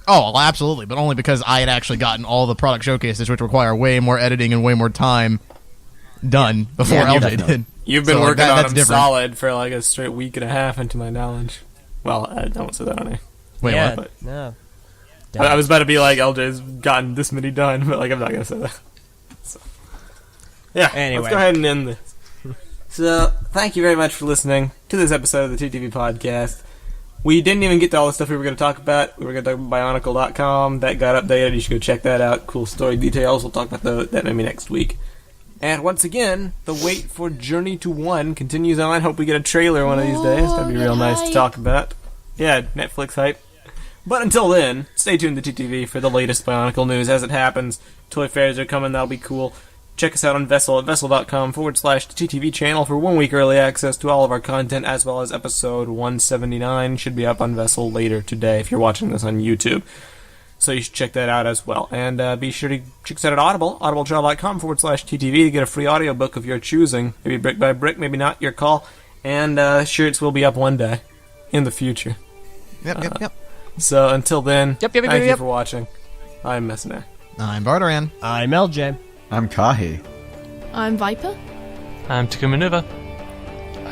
Oh, well, absolutely, but only because I had actually gotten all the product showcases, which require way more editing and way more time done before Yeah, you LJ definitely. did. You've been So, like, working on that's them different. solid for like a straight week and a half, into my knowledge. Well, I don't say that on air. Wait, yeah, what? no. I was about to be like, LJ's gotten this many done, but like I'm not gonna say that. So. Yeah. Anyway. Let's go ahead and end this. So, thank you very much for listening to this episode of the TTV Podcast. We didn't even get to all the stuff we were going to talk about. We were going to talk about BIONICLE.com. That got updated. You should go check that out. Cool story details. We'll talk about that maybe next week. And once again, the wait for Journey to 1 continues on. Hope we get a trailer one of these days. That'd be real nice to talk about. Yeah, Netflix hype. But until then, stay tuned to TTV for the latest BIONICLE news as it happens. Toy fairs are coming. That'll be cool. Check us out on Vessel at vessel.com/TTV channel for 1 week early access to all of our content, as well as episode 179 should be up on Vessel later today if you're watching this on YouTube. So you should check that out as well. And be sure to check us out at Audible, audibletrial.com/TTV to get a free audiobook of your choosing. Maybe brick by brick, maybe not, your call. And shirts will be up one day in the future. Yep. So until then, Yep. thank you for watching. I'm Meso. I'm Bardaran. I'm Eljay. I'm Kahi. I'm Viper. I'm Takuma Nuva.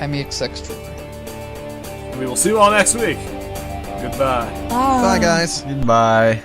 I'm EXX. We will see you all next week. Goodbye. Bye, guys. Goodbye.